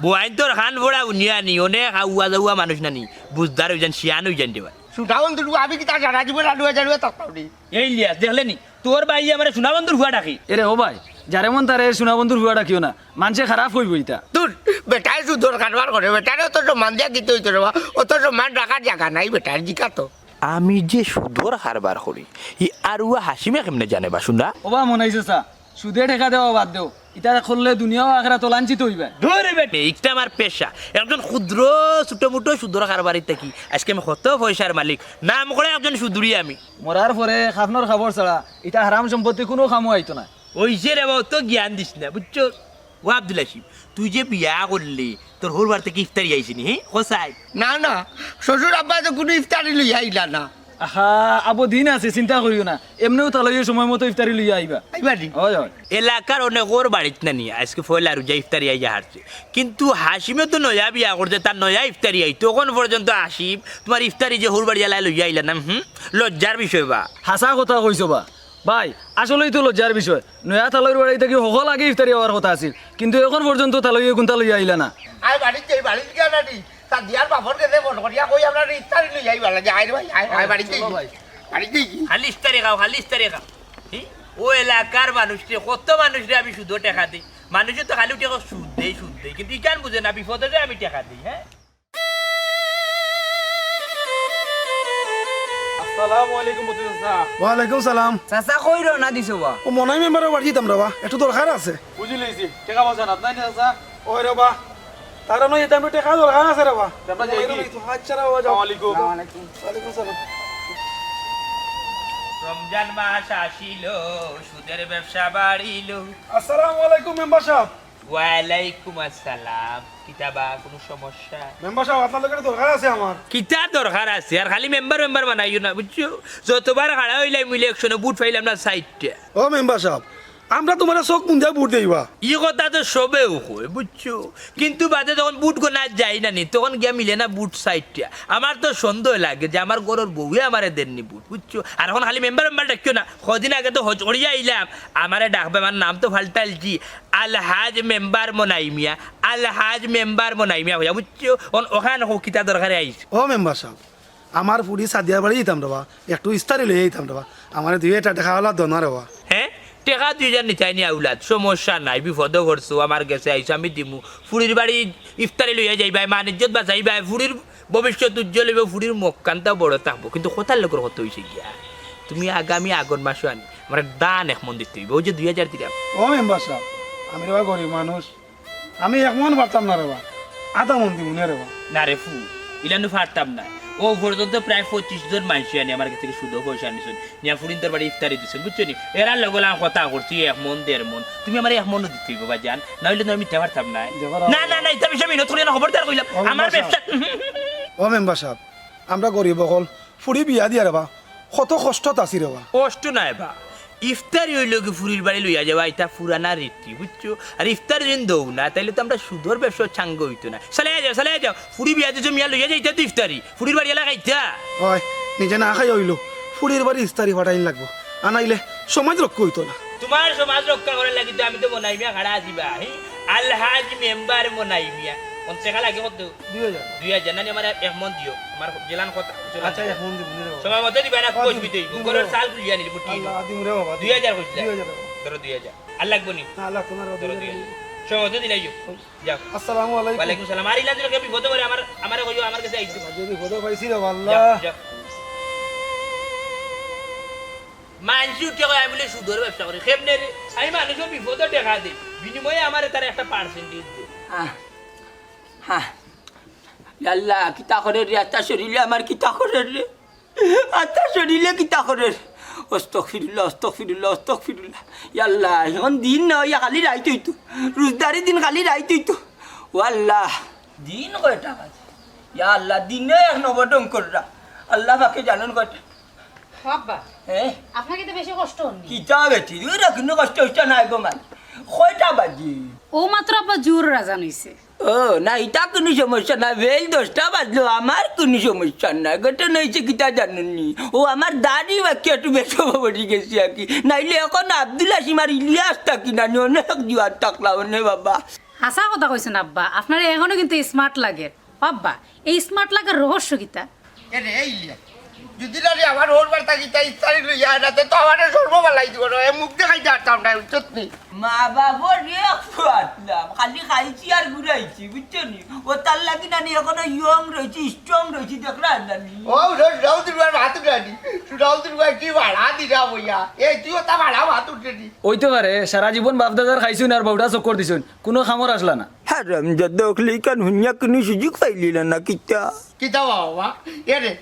বুয়াইন তোর খান ভরা উনিয়া নি অনেক আউয়া যাওয়া মানুষ নানি বুঝদার হই যান শিয়ান হই যান দেবা। সুধাবন দুলু আমি কিতা জানা জীবন আলুয়া জালুয়া তাকাও নি। এই লিয়া দেখলে নি তোর ভাই আমার সোনা বন্ধুর হুয়া ডাকি। এরে ও ভাই, যারে মন তারে সোনা বন্ধুর হুয়া ডাকিও না, মানুষে খারাপ হইব ইতা। তোর বেটাই সুদর কারবার করে, বেটারে অত সম্মান দিয়া দিতে হইতো রে, অত সম্মান রাখার জায়গা নাই বেটার জিকা তো। আমি যে সুদর কারবার করি ই আরুয়া হাসিমে কেমনে জানে বা শুনা। ওবা মনে হইছে চা, সুদে ঠেকা দেওয়া বাদ দেও, ইতা করলে দুনিয়াও আখরা তো লাঞ্ছিত হইবে। ধরে বেটে একটা আমার পেশা, একজন ক্ষুদ্র ছোট মোটো সুদর কারবারি থাকি আজকে আমি কত পয়সার মালিক, নাম করে একজন সুদুরি আমি। মরার পরে খাফনর খাবার ছাড়া ইতা হারাম সম্পত্তি কোনো খামো আইতো না। ওই যে রে বাবা তো জ্ঞান দিস না বুঝছো। ও আব্দুল আসিফ তুই যে বিয়া করলি তোর হোর বার থেকে ইফতারি আইসিনি হ্যাঁ কোসাই? না না, শ্বশুর আব্বা তো কোনো ইফতারি লই আইলা না। আহা আবো দিন আছে, চিন্তা করিও না, এমনিও তালইয়ে সময় মতো ইফতারি লইয়া আইবা। আইবানি হয় হয়। এলাকার অনেকর বাড়িত না নিয়ে আজকে ফয়লা আর যা ইফতারি আইয়া হারছে, কিন্তু হাসিমে তো নয়া বিয়া করছে তার নয়া ইফতারি আই তখন পর্যন্ত আসিফ তোমার ইফতারি যে হোর বাড়ি এলাই লইয়া আইলা না লজ্জার বিষয় বা। হাসা কথা কইছো বা ভাই, আসলেই তো লজ্জার বিষয়। নয়া তালইর বাড়ি থেকে সকল আগে ইফতারি হওয়ার কথা আছিল, কিন্তু এখন পর্যন্ত তালইয়ে কোনটা লইয়া আইলা না। আই বাড়িতে এই বাড়িতে গিয়া নানি তা দিয়ার বাপর গেছে ফোন করিয়া কই আমরা ইফতারি লই আইবা লাগে। আই ভাই আই বাড়িতে বাড়িতে খালি ইফতারি খাও খালি ইফতারি খাও। ও এলাকার মানুষকে কত মানুষরে আমি শুধু টেকা দিই, মানুষে তো খালি টেকা সুদ দেই কিন্তু ইকান বুঝে না বিপদে আমি টেকা দিই। হ্যাঁ আসসালামু আলাইকুম মুতিজা। ওয়ালাইকুম সালাম। চাচা কই রওনা দিছো বা? ও মনাই মেম্বারের বাড়ি যেতাম রাবা, একটু দরকার আছে। বুঝি লইছি, টাকা পয়সা না নাই না চাচা। ওই রাবা, তার নয় এটা আমি টাকা দরকার আছে রাবা। আমরা যাই কি? আচ্ছা রাবা যাও। আলাইকুম। ওয়ালাইকুম সালাম। রমজান মাস আসিল সুদের ব্যবসা বাড়িল। আসসালামু আলাইকুম মেম্বার সাহেব। ওয়ালাইকুম আসসালাম। কিতাবা কোনো সমস্যা? মেম্বার সাহেব আপনার লোকের দরকার আছে আমার। কিতা দরকার আছে আর খালি মেম্বার বানাইও না বুঝছো। যতবার খাড়া হইলাম ইলেকশনে বুট পাইলাম না সাইডটা। ও মেম্বার সাহেব, আমরা তোমার চোখ মুন্দিয়া বুট দেইবা। ই কথা তো সবেও কয় বুঝছো, কিন্তু বাদে যখন বুট গোনা যাই না নি তখন গিয়া মিলে না বুট সাইডটা। আমার তো সন্দেহ লাগে যে আমার ঘরের বউয়ে আমারে দেননি বুট বুঝছো। আর এখন খালি মেম্বার ডাকিও না, কদিন আগে তো হজড়িয়া আইলাম আমারে ডাকবে, আমার নাম তো ফাল্টালছি আলহাজ মেম্বার মনাইমিয়া, আলহাজ মেম্বার মনাইমিয়া হইয়া বুঝছো। ওখানে কিতা দরকারে আইস। ও মেম্বার সাহেব, আমার পুরি সাদিয়ার বাড়ি যেতাম রাবা, একটু ইস্তারি লই যেতাম রাবা, আমার দুই এটা দেখা হলা দনা রাবা। হ্যাঁ টেকা 2000 নিচাইনি আউলাদ, সমস্যা নাই, বিপদও করছো আমার গেছে আইসো আমি দিমু। ফুরির বাড়ি ইফতারি লইয়া যাইবাই, মানিজ্যত বাঁচাইবাই, ফুরির ভবিষ্যৎ উজ্জ্বল হইব, ফুরির মক্কানটাও বড় থাকবো। কিন্তু কোথার লোকের কত হয়েছে গিয়া তুমি আগামী আগন মাসে আনি আমার দান এক মন দিতে হইব। ওই যে 2000 দিলাম। ও মেম্বার সাহেব, আমি রেবা গরিব মানুষ, আমি এক মন পারতাম না রেবা, আধা মন দিব না রেবা। না রে ফু ইলানু ফারতাম না। ও পর্যন্ত প্রায় 25 জন মানুষ আনি আমার কাছ থেকে শুধু পয়সা আনিছেন, নিয়া ফুরিন তোর বাড়ি ইফতারি দিচ্ছেন বুঝছো নি। এরা লগলাম কথা করছি 1 মন 1.5 মন, তুমি আমার 1 মনও দিতে হইব বাজান, নইলে আমি মিথ্যা পারতাম না। না না না এটা বিষয় মিনত করি না, খবরদার কইলাম আমার ব্যবসা। ও মেম্বার সাহেব, আমরা গরিব হল ফুরি বিয়া দিয়া রেবা, কত কষ্টত আছি রেবা। কষ্ট নাই বা, ইফতারি হইল কি ফুরির বাড়ি লইয়া যাওয়া এটা পুরানা রীতি বুঝছো। আর ইফতার যদি দৌ না তাইলে তো আমরা সুদর ব্যবসা ছাঙ্গ হইতো না। চালাই যাও ফুরি বিয়া দিছো মিয়া লইয়া যাইতা তো ইফতারি ফুরির বাড়ি এলা খাইতা। হয় নিজে না খাই হইলো ফুড়ির বাড়ি ইস্তারি ফাটাইন লাগবো আনাইলে সমাজ রক্ষা হইতো না তোমার সমাজ রক্ষা করার লাগি তো আমি তো মনাই মিয়া খাড়া আছিবা আলহাজ মেম্বার মনাই মিয়া কোন টাকা লাগে কত 2000 না আমার এক মন দিও আমার জেলান কথা আচ্ছা এখন দিব সময় মতো দিবা না কইবি তুই বুকরের সাল গুলিয়া নিলি বুটি দিম রে বাবা 2000 কইছিলা ধরো 2000 আর লাগবো নি না আল্লাহ তোমার ধরো 2000 সময় মতো দিলাই যাও আসসালামু আলাইকুম ওয়ালাইকুম সালাম আর ইলা দিলে বিপদ করে আমার কইও আমার কাছে আইছো যদি হদো পাইছি রে আল্লাহ যাও মানুষ উঠে আমি বলে সুদর ব্যবসা করি কেমনে রে আমি মানুষের বিপদে দেখা দিই বিনিময়ে আমার তার একটা পার্সেন্টেজ দিই আল্লাহ কিতা করে রে আত্মা শরীরে আমার কিতা করে রে আত্মা শরীরে কিতা করে রে অস্তগফিরুল্লাহ অস্তগফিরুল্লাহ অস্তগফিরুল্লাহ আল্লাহ এখন দিন না ইয়া খালি রাইত হইতো রোজদারি দিন খালি রাইত হইতো ও আল্লাহ দিন কয়টা বাজে ইয়া আল্লাহ দিনে এক নবডং কররা আল্লাহ পাকে জানেন কয়টা আব্বা হ্যাঁ আপনাকে তো বেশি কষ্ট হয়নি কিতা বেটি ওরা কিন্তু কষ্ট হচ্ছে না গো মানে কয়টা বাজি ও মাত্র আব্বা জোর রাজান হইছে ও না এটা কোনো সমস্যা না বেল 10টা বাজলো আমার কোনো সমস্যা না ঘটনা হয়েছে কিতা জানেননি ও আমার দাড়ি বাকি একটু বেশি বড়ি গেছি আর কি নাইলে এখন আব্দুল হাসিম আর ইলিয়াস থাকি না অনেক জুয়ার থাকলাম নে বাবা হাসা কথা কইছেন আব্বা আপনার এখনো কিন্তু স্মার্ট লাগে আব্বা এই স্মার্ট লাগার রহস্য কিতা এরে এই লিয়া যদি না আমার ওর বার্তা গীতা ইস্তারি লইয়া রাতে তো আমার সর্ববেলাই দিব না মুখ দেখাই যাতাম না সত্যি মা বাবা রে আসলাম খালি খাইছি আর ঘুরাইছি বুঝছো নি ও তার লাগি নানি এখনো ইয়ং রয়েছি স্ট্রং রয়েছি দেখলা নানি ও রাউল দুর্গার ভাত উঠানি রাউল দুর্গার কি ভাড়া দিরা বইয়া এই তুইও তা ভাড়া ভাত উঠেনি ওইতে পারে সারা জীবন বাপদাদার খাইছুন আর বউটা চক্কর দিছুন কোনো খামর আসলা না হারাম যদ দেখলি কান হুনিয়া কোনো সুযোগ পাইলি না কিতা কিতা বাবা এরে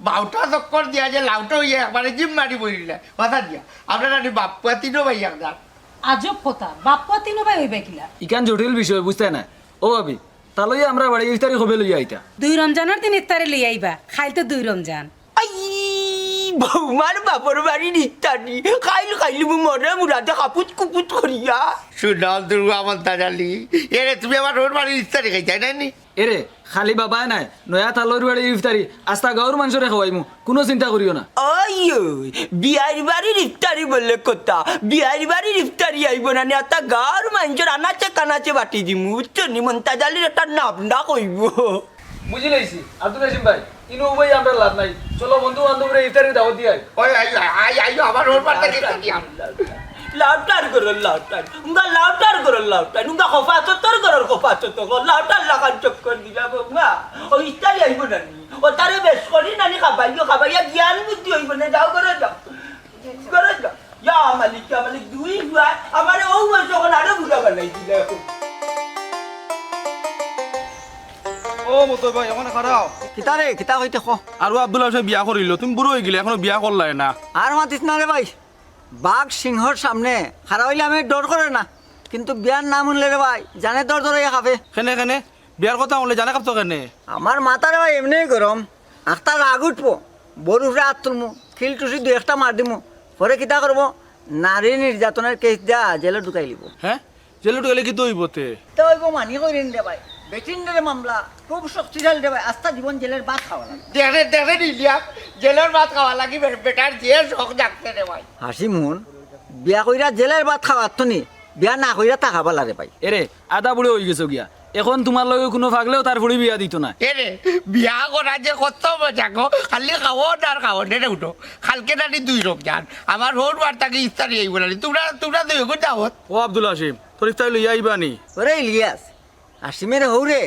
বাউটা চক্কর দিয়া যে লাউটা হইয়া একবারে জিম মারি বইলে কথা দিয়া আপনারা বাপ্পা তিনও ভাই একদার আজব কথা বাপ্পা তিনো ভাই হইবে কিলা ইকান জটিল বিষয় বুঝতে না ও ভাবি তাহলে আমরা বাড়ি ইফতারি হবে লইয়া আইতা 2 রমজানের দিন ইফতারে লই আইবা খাইতে 2 রমজান আই বৌমার বাপর বাড়ির ইত্যাদি খাইল মরে মুরাদে কাপুত কুপুত করিয়া সুনাল দুর্গা আমার দাঁড়ালি এরে তুমি আমার রোড বাড়ির ইস্তারি খাই যাই নাই এরে খালি বাবাই নাই নয়া তালর বাড়ি ইফতারি আস্তা গাঁর মানুষরে খাওয়াইমু কোনো চিন্তা করিও না ওই বিয়ার বাড়ির ইফতারি বললে কথা বিয়ার বাড়ির ইফতারি আইব না একটা গাঁর মানুষের আনাচে কানাচে বাটি দিমু বুঝছো নি মন্তাজালির একটা নামডা কইব বুঝি লাইছি আব্দুল হাসিম ভাই ইনো ভাই আমরা লাভ নাই চলো বন্ধু বান্ধবরে ইফতারি দাওয়াত দিয়াই ওই আইও আমার রোড বাড়িতে ইস্তারি লাউটার করো লাউটার উঙ্গা খোফাচতর করো খোফাচতর লাউটার লাগান চক্কর দিলা বৌমা ও ইস্তারি আইব নানি ও তারে বেশ করি নানি খাবাইয়া জ্ঞান বুদ্ধি হইব না যাও করে যাও ইয়া মালিক দুই হুয়া আমার ও যখন আরো বুড়া বানাই দিলা ও মতো ভাই এখন খারাও কিতা রে কিতা কইতে খ আর আব্দুল হাসিম বিয়া করিল তুমি বুড়ো হয়ে গেলে এখনো বিয়া করলাই না আর মাতিস না রে ভাই বাঘ সিংহর সামনে খারা হইলে আমি ডর করে না কিন্তু বিয়ার নাম শুনলে রে ভাই জানে দর ধরে খাবে কেনে বিয়ার কথা বললে জানা কাপতো কেনে আমার মাথা রে ভাই এমনি গরম আখটা রাগ উঠবো বরুফরে হাত তুলমু খিল টুসি 2-1টা মার দিমু পরে কিতা করবো নারী নির্যাতনের কেস দিয়া জেলে ঢুকাই লিব হ্যাঁ জেলে ঢুকাইলে কি দইবতে তো হইব মানি করিন রে ভাই বেটিনরে মামলা খুব শক্তিশালী রে ভাই আস্থা জীবন জেলের ভাত খাওয়া লাগে দেখে নিলিয়া জেলের ভাত খাওয়া লাগি বেটার যে শখ জাগতে রে ভাই হাসি মুন বিয়া কইরা জেলের ভাত খাওয়ার তো নি বিয়া না কইরা তা খাবা লাগে ভাই এরে আদা বুড়ো হয়ে গেছো গিয়া এখন তোমার লগে কোনো ফাগলেও তার ফুড়ি বিয়া দিত না এরে বিয়া করা যে কত মজা গো খালি খাও আর খাও নে উঠো কালকে নানি 2 রমজান আমার রোড বার্তাকে ইস্তারি আইব নানি তোমরা দুই গো যাও ও আব্দুল হাসিম তোর ইফতারি লইয়া আইবানি ওরে ইলিয়াস আসিমের হৌরে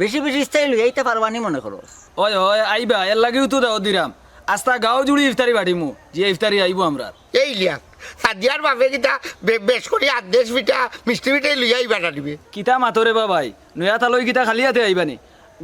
বেশি বেশি স্টাইল এইটা পারবানি মনে করো ওই ওই আইবা এর লাগেও তো দাও দিরাম আস্তা গাঁও জুড়ি ইফতারি বাড়িমু যে ইফতারি আইব আমরা এই লিয়া সাদিয়ার বাপে কিটা বেশ করে আদেশ পিঠা মিষ্টি পিঠাই লইয়া আইবা না দিবে কিতা মাতরে বাবাই নয়া তালই কিতা খালিয়াতে আইবানি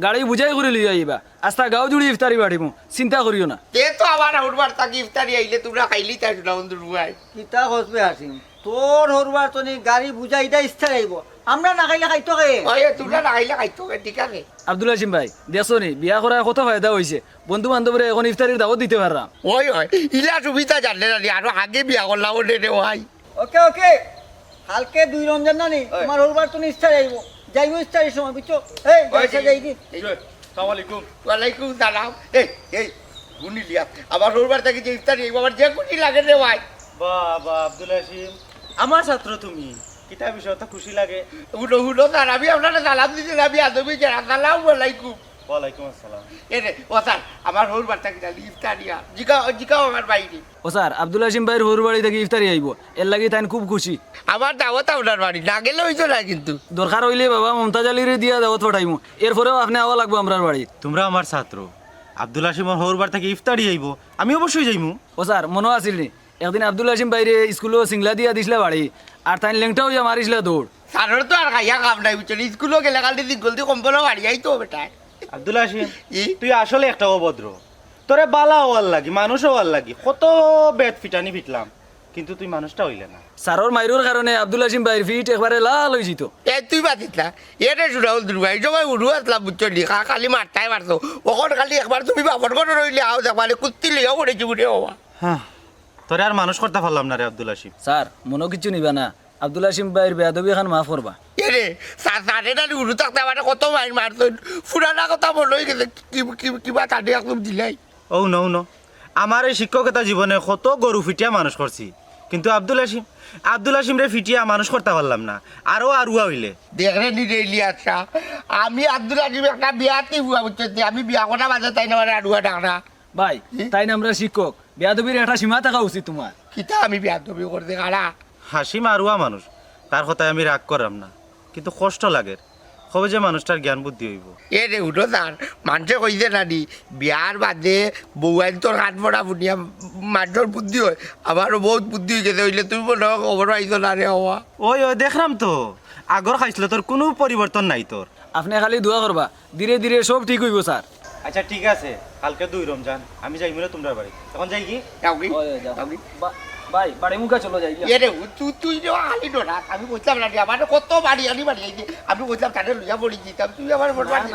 গাড়ি বুঝাই করে লইয়া আইবা আস্তা গাঁও জুড়ি ইফতারি বাড়িমু চিন্তা করিও না তে তো আমার হরবার তাকে ইফতারি আইলে তোমরা খাইলি তাই না বন্ধু ভাই কিতা হসবে হাসিম তোর হরবার তো নি গাড়ি বুঝাই দা ইচ্ছা আইব আমরা না খাইলে খাইতো কে ওই তোমরা না খাইলে খাইতো ঠিক আছে আব্দুল হাসিম ভাই দেখছো নি বিয়া করার কত ফায়দা হয়েছে বন্ধু বান্ধবরে এখন ইফতারির দাওয়াত দিতে পারলাম ওই ইলা সুবিধা জানলে না আরো আগে বিয়া করলাম রে ভাই ওকে কালকে 2 রমজান না নি তোমার হরবার তো নি ইচ্ছা আইব যাইবো ইচ্ছার সময় বুঝছো এই যাই দি আসসালামু আলাইকুম ওয়ালাইকুম সালাম এই গুনিলিয়া আমার রোববার থেকে যে ইফতারি এই বাবার যে খুশি লাগে রে ভাই বাবা আব্দুল হাসিম আমার ছাত্র তুমি কিতা বিষয় তো খুশি লাগে। উনো উনো স্যার আমি আপনারা সালাম দিতে আমি আদমি যে আসসালামু আলাইকুম। ওয়ালাইকুম আসসালাম। এরে ও স্যার আমার রোববার থেকে ইফতারিয়া জিগাও আমার বাইরে। ও স্যার আব্দুল হাসিম ভাইয়ের হোর বাড়ি থেকে ইফতারি আইব, এর লাগি তাই খুব খুশি। আমার দাওয়াত আপনার বাড়ি না গেলে হইতো না কিন্তু। দরকার হইলে বাবা মমতাজ আলীরে দিয়া দাওয়াত পাঠাইমু, এরপরেও আপনি আওয়া লাগবো আমরার বাড়ি। তোমরা আমার ছাত্র, আব্দুল হাসিমের হরবার থেকে ইফতারি আইব, আমি অবশ্যই যাইমু। ও স্যার মনে আছিল নি একদিন আব্দুল হাসিম বাইরে স্কুলও সিংলা দিয়া দিছিলে বাড়ি, আর তাই লেংটা হইয়া মারিছিলে দৌড়। স্যারের তো আর খাইয়া কাম নাই বুঝছেন, স্কুলও গেলে কালটি দিন গলতি কম্পলও বাড়ি আইতো বেটা। আব্দুল হাসিম ই? তুই আসলে একটা অভদ্র, তোরে বালা হওয়ার লাগি মানুষ হওয়ার লাগি কত বেত ফিটানি ফিটলাম, কিন্তু তুই মানুষটা হইলে না। স্যারের মাইরুর কারণে আব্দুল হাসিম ভাইয়ের ফিট একবারে লাল হয়ে যেত। তুই বাতিস না এটা শুনা হল দুর্গা এই সময় উড়ু আসলাম বুঝছেন খালি মারটাই মারতো ওখন খালি একবার তুমি বাপর করে রইলে আও দেখবারে কুত্তি লইয়া পড়েছি বুড়ে হওয়া। হ্যাঁ তোরে আর মানুষ করতে পারলাম না রে আব্দুল হাসিম। স্যার মনে কিছু নিবা না, আব্দুল হাসিম ভাইয়ের বেয়াদবি এখন মাফ করবা। এরে সাড়ে না উড়ু থাকতে আমার কত মাইন মারতেন ফুরানা কথা মনে হয়ে গেছে কিবা তাদের একদম দিলাই। ও ন আমার এই শিক্ষকতা জীবনে কত গরু ফিটিয়া মানুষ করছি, কিন্তু আব্দুল হাসিম রে ফিটিয়া মানুষ করতে পারলাম না, আরো আরুয়া হইলে। দেখলে নি রেলি আচ্ছা আমি আব্দুল আজিম একটা বিয়াতে বুয়া বুঝছি আমি বিয়া করা বাজে তাই না আমার আড়ুয়া ডাকনা ভাই তাই না আমরা শিক্ষক, বেয়াদবির একটা সীমা থাকা উচিত তোমার। কিতা আমি বিয়া দবি করতে খাড়া। হাসিম আরুয়া মানুষ, তার কথায় আমি রাগ করাম না, কিন্তু কষ্ট লাগে কবে যে মানুষটার জ্ঞান বুদ্ধি হইব। এ রে উঠো স্যার মানুষে কইছে নানি বিয়ার বাদে বউয়াইন তোর হাত পড়া ফুটিয়া মানুষের বুদ্ধি হয়, আমারও বহুত বুদ্ধি হয়ে গেছে হইলে তুমি মনে হয় খবর আইছো না রে হওয়া। ওই দেখলাম তো আগর খাইছিল, তোর কোনো পরিবর্তন নাই তোর। আপনি খালি দোয়া করবা, ধীরে ধীরে সব ঠিক হইব স্যার। আচ্ছা ঠিক আছে, কালকে 2 রমজান আমি যাইব না তোমরা বাড়ি, তখন যাই কি? যাও কি যাও কি ভাই বাড়ি মুখা চলো যাই। এ রে তুই যে খালি ডোনা আমি বলছিলাম না আমার কত বাড়ি আনি বাড়ি আইছে আমি বলছিলাম তাদের লইয়া পড়ি দিতাম তুই আমার বড় বাড়ি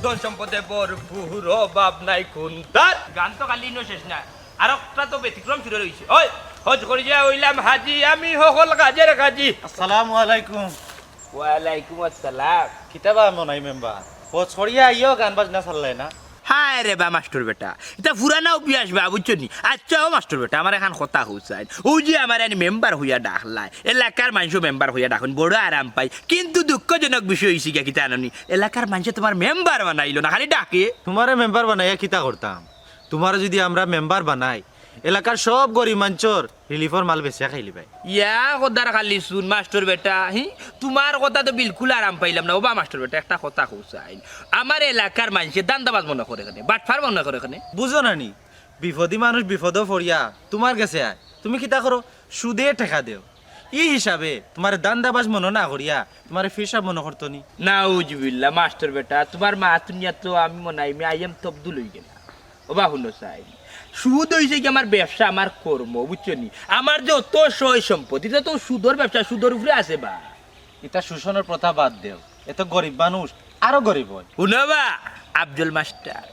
ধন সম্পদে ভরপুর অভাব নাই কোন তার গান তো খালি শেষ না, আর একটা তো ব্যতিক্রম শুরু রয়েছে। ওই হজ করি যে হইলাম হাজি আমি সকল কাজের কাজী। আসসালামু আলাইকুম। ওয়ালাইকুম আসসালাম। কিতাবা মনাই মেম্বার ও ছড়িয়া আইও গান বাজনা চাললাই না। হায় রে বা মাস্টার বেটা এটা পুরানা অভ্যাস বা বুঝছো নি। আচ্ছা ও মাস্টার বেটা আমার এখন কথা হইছাই ও যে আমার এনে মেম্বার হইয়া ডাকলাই, এলাকার মানুষ মেম্বার হইয়া ডাকুন বড় আরাম পাই, কিন্তু দুঃখজনক বিষয় হয়েছে কি জানি এলাকার মানুষ তোমার মেম্বার বানাইলো না, খালি ডাকে। তোমারে মেম্বার বানাইয়া কিতা করতাম? তোমার যদি আমরা মেম্বার বানাই এলাকার সব গরিব মানুষের রিলিফর মাল বেচিয়া খাইলি ভাই। ইয়া কথার খালি শুন মাস্টার বেটা, তোমার কথা তো বিলকুল আরাম পাইলাম না। ও বা মাস্টার বেটা একটা কথা কইছাই আমার এলাকার মানুষের দান্দাবাজ মনে করে এখানে, বাটফার মনে করে এখানে, বুঝো না নি? বিপদী মানুষ বিপদ পড়িয়া তোমার কাছে আয়, তুমি কিতা করো? সুদে টেকা দেও। এই হিসাবে তোমার দান্দাবাজ মনে না করিয়া তোমার ফিরসাব মনে করতো নি। নাউজুবিল্লাহ মাস্টার বেটা তোমার মা তুনিয়া তো আমি মনে হয় আই এম তবদুল হই গেল। ও বা শুনো চাই সুদ হয়েছে কি আমার ব্যবসা আমার কর্ম বুঝছো নি, আমার যত সয় সম্পত্তি তো সুদর ব্যবসা সুদর উপরে আছে বা। এটা শোষণের প্রথা বাদ দেও, এত গরিব মানুষ আরো গরিব হয়। শুনবা আব্দুল মাস্টার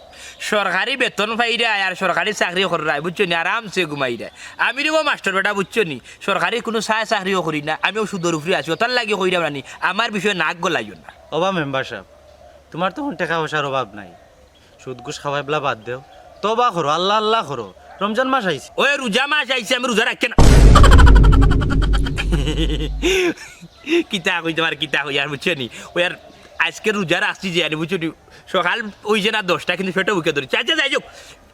সরকারি বেতন পাইরায় আর সরকারি চাকরি করায় বুঝছো নি, আরামসে ঘুমাই দেয়। আমি রে মাস্টার বেটা বুঝছো নি সরকারি কোনো চাকরিও করি না, আমিও সুদর উপরে আছি, ওটার লাগে কইরা রানি আমার বিষয়ে নাক গলাইও না। অবা মেম্বার সাহেব তোমার তখন টাকা পয়সার অভাব নাই, সুদ ঘুষ খাওয়াই বলা বাদ দেও, তবা করো, আল্লাহ আল্লাহ করো। রমজান মাস আইছে, ওই রোজা মাস আইছে আমি রোজা রাখি না। কিতা কই তোমার কিতা কই আর বুঝছো নি ওই আর আজকে রোজা রাখছি যে বুঝছো নি সকাল ওই যে না 10টা কিন্তু সেটা উকে ধরেছি। আচ্ছা যাই হোক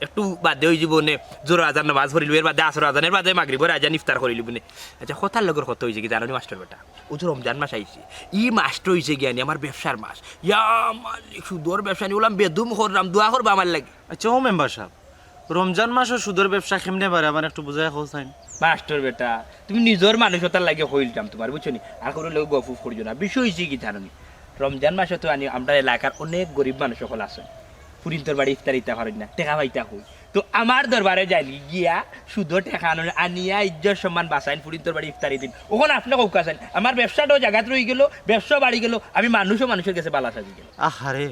একটু বাদে ওই জীবনে জোর আজান নামাজ পড়িল, এর বাদে আসর আজানের বাদে মাগরিবের আজান ইফতার করিল বনে। আচ্ছা কথার লগর কত হয়েছে কি জানো মাস্টার বেটা, ও যে রমজান মাস আইছে ই মাস্টার হয়েছে জ্ঞানী আমার ব্যবসার মাস, ইয়া মালিক সুদর ব্যবসা নিয়ে বললাম বেদুম করলাম দোয়া করবো আমার লাগে। আচ্ছা ও মেম্বার সাহেব রমজান মাসও সুদের ব্যবসা কেমনে পারে আমার একটু বুঝাই হোসাইন। মাস্টার বেটা তুমি নিজের মানুষতার লাগে হইলতাম তোমার বুঝছো নি, আর কোনো লোক গফুফ করিও না। বিষয় হয়েছে কি জানো নি রমজান মাসে তো আনি আমরা এলাকার অনেক গরিব মানুষ সকল আছেন পুরিন্তর বাড়ি ইফতার ইতা পারেন না, টেকা পাইতা হই, তো আমার দরবারে যাই গিয়া সুদর টেকা আনিয়া ইজ্জত সম্মান বাঁচাইন পুরিন্তর বাড়ি ইফতারি দিন। ওখানে আপনি কৌকা আছেন আমার ব্যবসাটাও জায়গাত রয়ে গেল, ব্যবসা বাড়ি গেল, আমি মানুষও মানুষের কাছে বালা সাজি গেল। আহারে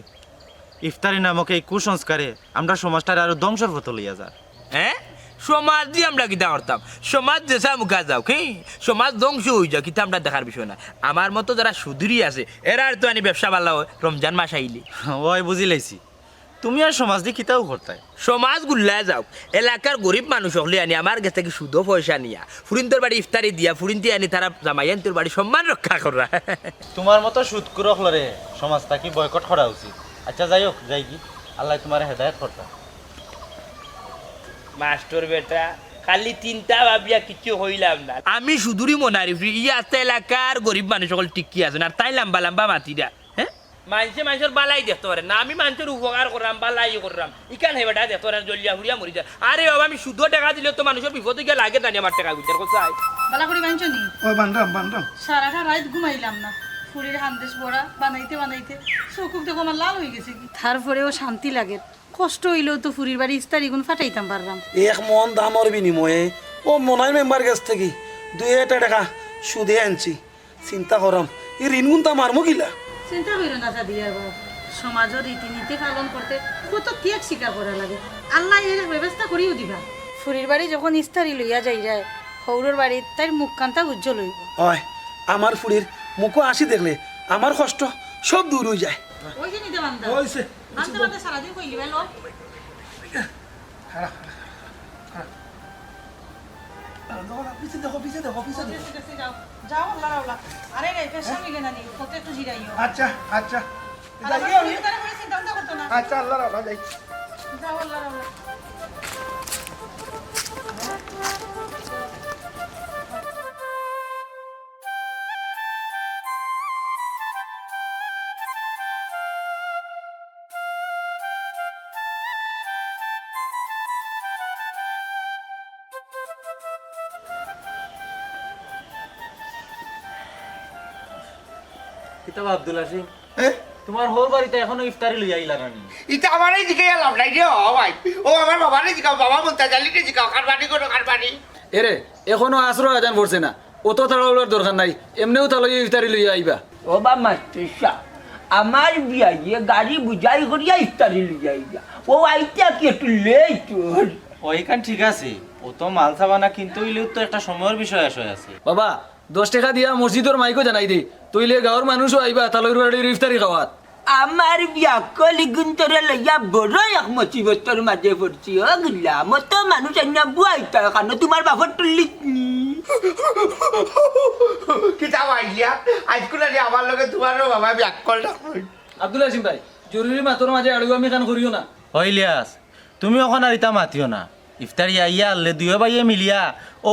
ইফতারি নামক এই কুসংস্কারে আমরা সমাজটার আরো ধ্বংসের পথে লইয়া যায়। হ্যাঁ সমাজ দিয়ে আমরা কিতা করতাম সমাজ দেশা মুখা যাও কি সমাজ ধ্বংস হয়ে যাও কিন্তু আমরা দেখার বিষয় না আমার মতো যারা সুধুরি আছে এরা আর তো আনি ব্যবসা ভালো হয় রমজান মাস আইলে ওই বুঝি লাইছি তুমি আর সমাজ দিয়ে কিতাও করতাই সমাজ গুল্লা যাও এলাকার গরিব মানুষ হলে আনি আমার কাছ থেকে সুদো পয়সা নিয়া ফুরিন্তর বাড়ি ইফতারি দিয়া ফুরিন্তি আনি তারা জামাইয়ান্তর বাড়ি সম্মান রক্ষা করা তোমার মতো সুদ করলে সমাজটা কি বয়কট করা উচিত আচ্ছা যাই হোক যাই কি আল্লাহ তোমার হেদায়ত করতা মাস্টার বেটা খালি চিন্তা ভাবিয়া কিছু হইলাম না আমি সুদূরই মনারি ই আস্তে এলাকার গরিব মানুষ সকল টিকি আছেন আর তাই লম্বা লম্বা মাতিরা হ্যাঁ মানুষের বালাই দেখতে পারে না আমি মানুষের উপকার করলাম বালাই করলাম ইকান হে বেটা দেখতে পারেন জলিয়া হুড়িয়া মরি যায় আরে বাবা আমি শুধু টাকা দিলে তো মানুষের বিপদে গিয়ে লাগে জানি আমার টাকা বিচার কোথায় বালা করে বানছো নি ওই বান্দাম সারাটা রাত ঘুমাইলাম না ফুরির হান্দেশ বড়া বানাইতে বানাইতে চোখ দেখো আমার লাল হয়ে গেছে কি তারপরেও শান্তি লাগে কষ্ট হইলেও তো ফুরির বাড়ি ইস্তারি গুণ ফাটাইতাম পারলাম এক মন দামর বিনিময়ে ও মনাই মেম্বার কাছ থেকে 2 টাকা সুদে আনছি চিন্তা করাম এই ঋণ গুনতা মারমু কিলা চিন্তা করিল না সাদিয়া বাবা সমাজের রীতিনীতি পালন করতে কত ত্যাগ স্বীকার করা লাগে আল্লাহ এর ব্যবস্থা করিও দিবা ফুরির বাড়ি যখন ইস্তারি লইয়া যাই যায় সৌরর বাড়ি তাই মুখ কান্তা উজ্জ্বল হইব হয় আমার ফুড়ির মুখো আসি দেখলে আমার কষ্ট সব দূর হয়ে যায় ওই যে নিতে বান্ধা হইছে বান্ধা বান্ধা সারাদিন কইলি ভালো পিছে দেখো যাও যাও আল্লাহ আল্লাহ আরে রে পেশা মিলে না নি কত একটু জিরাইও আচ্ছা আচ্ছা চিন্তা ভাবনা করতো না আচ্ছা আল্লাহ রাখা যাই যাও আল্লাহ আল্লাহ কিতাব আব্দুল আসিম তোমার হোর বাড়িতে এখনো ইফতারি লইয়া আইলা রানি ইটা আমারই দিকে লাভ নাই রে ও ভাই ও আমার বাবারই জিকাও বাবা বলতে জালিতে জিকাও কারবানি করো কারবানি এরে এখনো আশ্রয় আজান পড়ছে না অত তাড়াহুড়োর দরকার নাই এমনিও তাহলে ইফতারি লইয়া আইবা ও বা মাস্টার আমার বিয়াইয়ে গাড়ি বুঝাই করিয়া ইফতারি লইয়া ও আইতা কি একটু লেট ওইখান ঠিক আছে ও তো মাল সাবানা কিনতে হইলেও তো একটা সময়ের বিষয় আছে বাবা 10 টাকা দিয়া মসজিদের মাইকও জানাই দে তইলে গাঁৱৰ মানুহও আইবা তালৈর বাড়ির ইফতারি খাওয়াত আমার বিয়া কলি গুন্তরে লইয়া বড় এক মুসিবতর মাঝে পড়ছি ও গুলা মতো মানুষ আইনা বুয়াইতা কেন তোমার বাপর তুললি কিতা ভাইলিয়া আজকুলা যে আমার লগে তোমারও বাবা ব্যাক কল না আব্দুল আসিম ভাই জরুরি মাতর মাঝে আড়ু আমি কান করিও না হইলিয়াস তুমি ওখানে আর ইতা মাতিও না ইফতারি আইয়া আনলে দুয়ে বাইয়ে মিলিয়া ও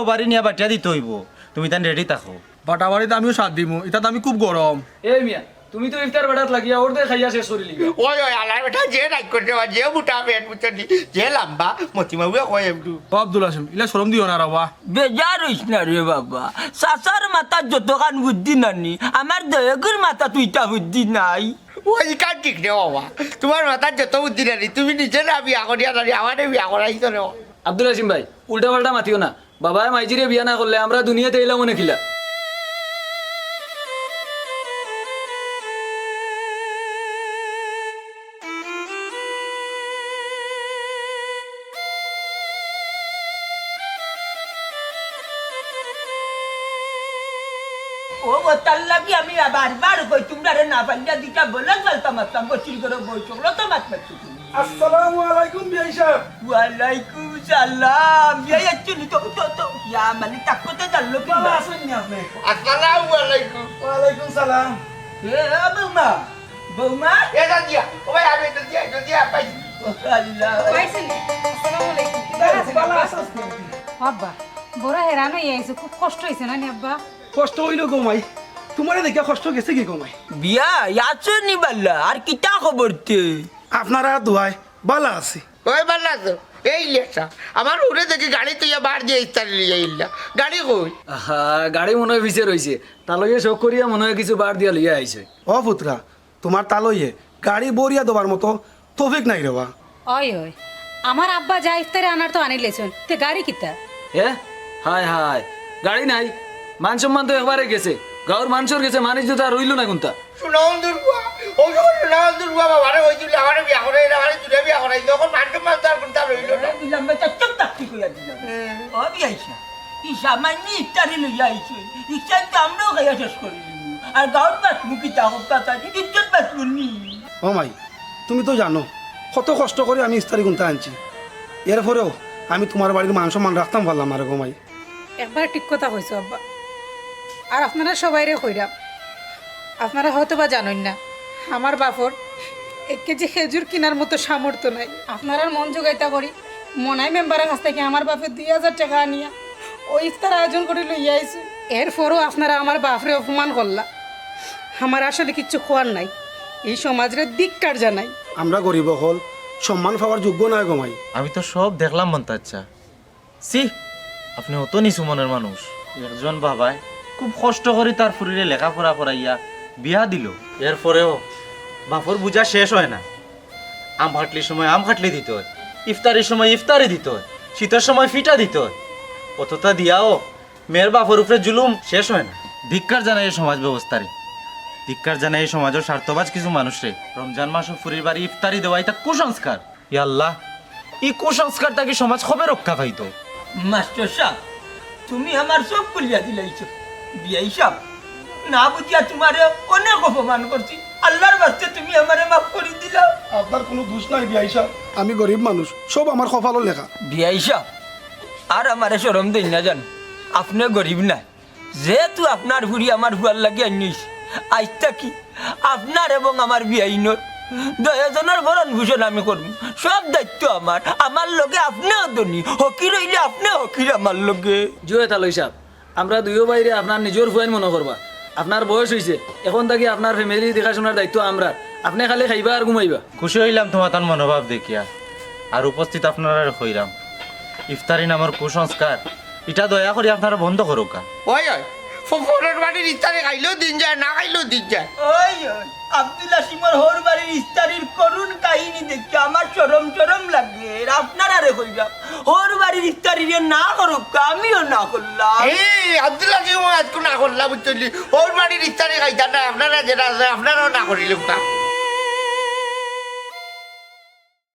বাড়ি নিয়ে বাটিয়া দিতে হইব তুমি তান রেডি থাকো বাটাবাড়িতে আমিও সাথ দিমু এটা তো আমি খুব গরম এই মিয়া তুমি তো ইফতার বেড়াত লাগিয়া ওর দে খাইয়া শেষ করি লিগা ওই ওই আলাই বেটা যে রাগ করতে পারে যে মোটা পেট বুঝছি যে লম্বা মতিমাবুয়ে কয় একটু আব্দুল আসিম ইলা শরম দিও না রাবা বেজার হইস না রে বাবা চাচার মাথা যতখান বুদ্ধি নানি আমার দয়কের মাথা তুইটা বুদ্ধি নাই ওই কাজ ঠিক রে বাবা তোমার মাথার যত বুদ্ধি নানি তুমি নিজে না বিয়া করিয়া নানি আমারে বিয়া করাইছো রে আব্দুল আসিম ভাই উল্টা পাল্টা মাতিও না বাবা মাইজিরে বিয়া না করলে আমরা দুনিয়াতে এলাম মনে খিলা ও তার লাগি আমি বারবার কই তোমরা রে না পাইয়া দিটা বলে চলতাম মারতাম বসিল করে বই চকলো তো মাত মারছি তুমি আসসালামু আলাইকুম বিয়াই সাহেব ওয়ালাইকুম সালাম বিয়া চলি তো ইয়া মানে তাকতে জানলো কি ভালো আছেন নি আপনি আসসালামু আলাইকুম ওয়ালাইকুম সালাম এ বৌমা এ দাদিয়া ও ভাই আমি তো দিয়া পাই আল্লাহ পাইছিলি আসসালামু আলাইকুম ভালো আছেন আব্বা বড় হেরান হয়ে আইছে খুব কষ্ট হইছে না নি আব্বা কষ্ট হইলো গোমাই তোমারে দেখে কষ্ট গেছে কি গোমাই বিয়া আছো নি বাল্লা আর কিটা খবর তে আপনারা দোয়ায় ভালো আছি ওই বাল্লা তো এই লেখা আমার উড়ে দেখি গাড়ি তুই বার দিয়ে ইস্তারি লিয়ে ইল্লা গাড়ি কই গাড়ি মনে হয় পিছে রয়েছে তালইয়ে শোক করিয়া মনে হয় কিছু বার দিয়া লইয়া আইছে ও পুত্রা তোমার তালইয়ে গাড়ি বরিয়া দেবার মতো তৌফিক নাই রেবা ওই ওই আমার আব্বা যা ইফতারে আনার তো আনিলেছেন তে গাড়ি কিতা হায় হায় গাড়ি নাই মান সম্মান তো একবারে গেছে গাঁর মানুষের গেছে মানিস তো আর রইল না কোনটা শুনাও দুর্গা ওই সময় না তোর বাবা মানে ওই তুলে আমার বিয়া করাই না মানে তুলে বিয়া করাই তখন মানুষ মাছ তার কোনটা রইল না দিলাম বেটা চুপ থাকতে কইয়া দিলাম ও বিয়াইছা ই সামান্য ইফতারি লইয়া আইছে ইফতার তো আমরাও খাইয়া শেষ করে দিল আর গাঁর বাস মুখি চাহক কাতা ইজ্জত বাস শুনি ও মাই তুমি তো জানো কত কষ্ট করে আমি ইস্তারি গুনতে আনছি এরপরেও আমি তোমার বাড়ির মান সম্মান রাখতাম পারলাম আর গো মাই একবার ঠিক কথা কইছো আব্বা আর আপনারা সবাইরে কইরাম আপনারা হয়তো বা জানেন না আমার বাপর 1 কেজি খেজুর কেনার মতো সামর্থ্য নাই আপনারা মন জোগাইতা করি মনাই মেম্বারের কাছ থেকে আমার বাপের 2000 টাকা আনিয়া ওই ইফতার আয়োজন করে লইয়া আইছে এরপরও আপনারা আমার বাপরে অপমান করলা আমার আসলে কিচ্ছু খোয়ার নাই এই সমাজের দিককার জানাই আমরা গরিব হল সম্মান পাওয়ার যোগ্য নয় গো মাই আমি তো সব দেখলাম মন্তাচ্ছা সি আপনি অত নিচু মনের মানুষ একজন বাবায় খুব কষ্ট করে তার ফুরিরে লেখাপড়া করাইয়া বিয়া দিল এরপরেও বাপর বুঝা শেষ হয় না আম খাটলির সময় আম খাটলি দিত হয় ইফতারির সময় ইফতারি দিত হয় শীতের সময় ফিটা দিত হয় অতটা দিয়াও মেয়ের বাপর উপরে জুলুম শেষ হয় না ধিক্কার জানাই এই সমাজ ব্যবস্থারে ধিক্কার জানাই এই সমাজের স্বার্থবাজ কিছু মানুষরে রমজান মাসে ফুরির বাড়ি ইফতারি দেওয়া এটা কুসংস্কার ইয়াল্লাহ এই কুসংস্কারটা কি সমাজ কবে রক্ষা পাইতো মাস্টার সাহেব তুমি আমার সব কুলিয়া দিলাইছো বিয়াই সাহেব না বুঝিয়া তোমারে অনেক অপমান করছি আল্লাহর বাস্তে তুমি আমারে মাফ করে দিলাও আপনার কোনো দোষ নাই বিয়াইসা আমি গরিব মানুষ সব আমার কপালও লেখা বিয়াই সাহেব আর আমারে শরম দেই না জান আপনি গরিব না যেহেতু আপনার ভুড়ি আমার ভুয়ার লাগে আনিস আইতা কি আপনার এবং আমার বিয়াইনোর দয়াজনের ভরণ ভূষণ আমি করব সব দায়িত্ব আমার লগে আপনিও ধনী হকি রইলে আপনি হকির আমার লগে জুয়ে তালই সাহেব আমরা দুইও বাইরে আপনার নিজের ফুয়াইন মনে করবা আপনার বয়স হয়েছে এখন থাকি আপনার ফ্যামিলি দেখাশোনার দায়িত্ব আমরা আপনি খালি খাইবা আর ঘুমাইবা খুশি হইলাম তোমার তার মনোভাব দেখিয়া আর উপস্থিত আপনারা হইলাম ইফতারি নামের কুসংস্কার এটা দয়া করে আপনারা বন্ধ করুকা ওই ওই ফোনের বাড়ির ইত্যাদি খাইলেও দিন যায় না খাইলেও দিন যায় ওই আব্দুল আসিমর হোর বাড়ির ইস্তারির করুণ কাহিনী দেখে আমার চরম লাগে আপনারা রে কইরা হোর বাড়ির ইস্তারিরে না করুক আমিও না করলাম এই আব্দুল্লাহ কি আজকে না করলাম বুঝলি ওর বাড়ির ইত্যাদি খাইতা না আপনারা যেটা আছে আপনারাও না করিলাম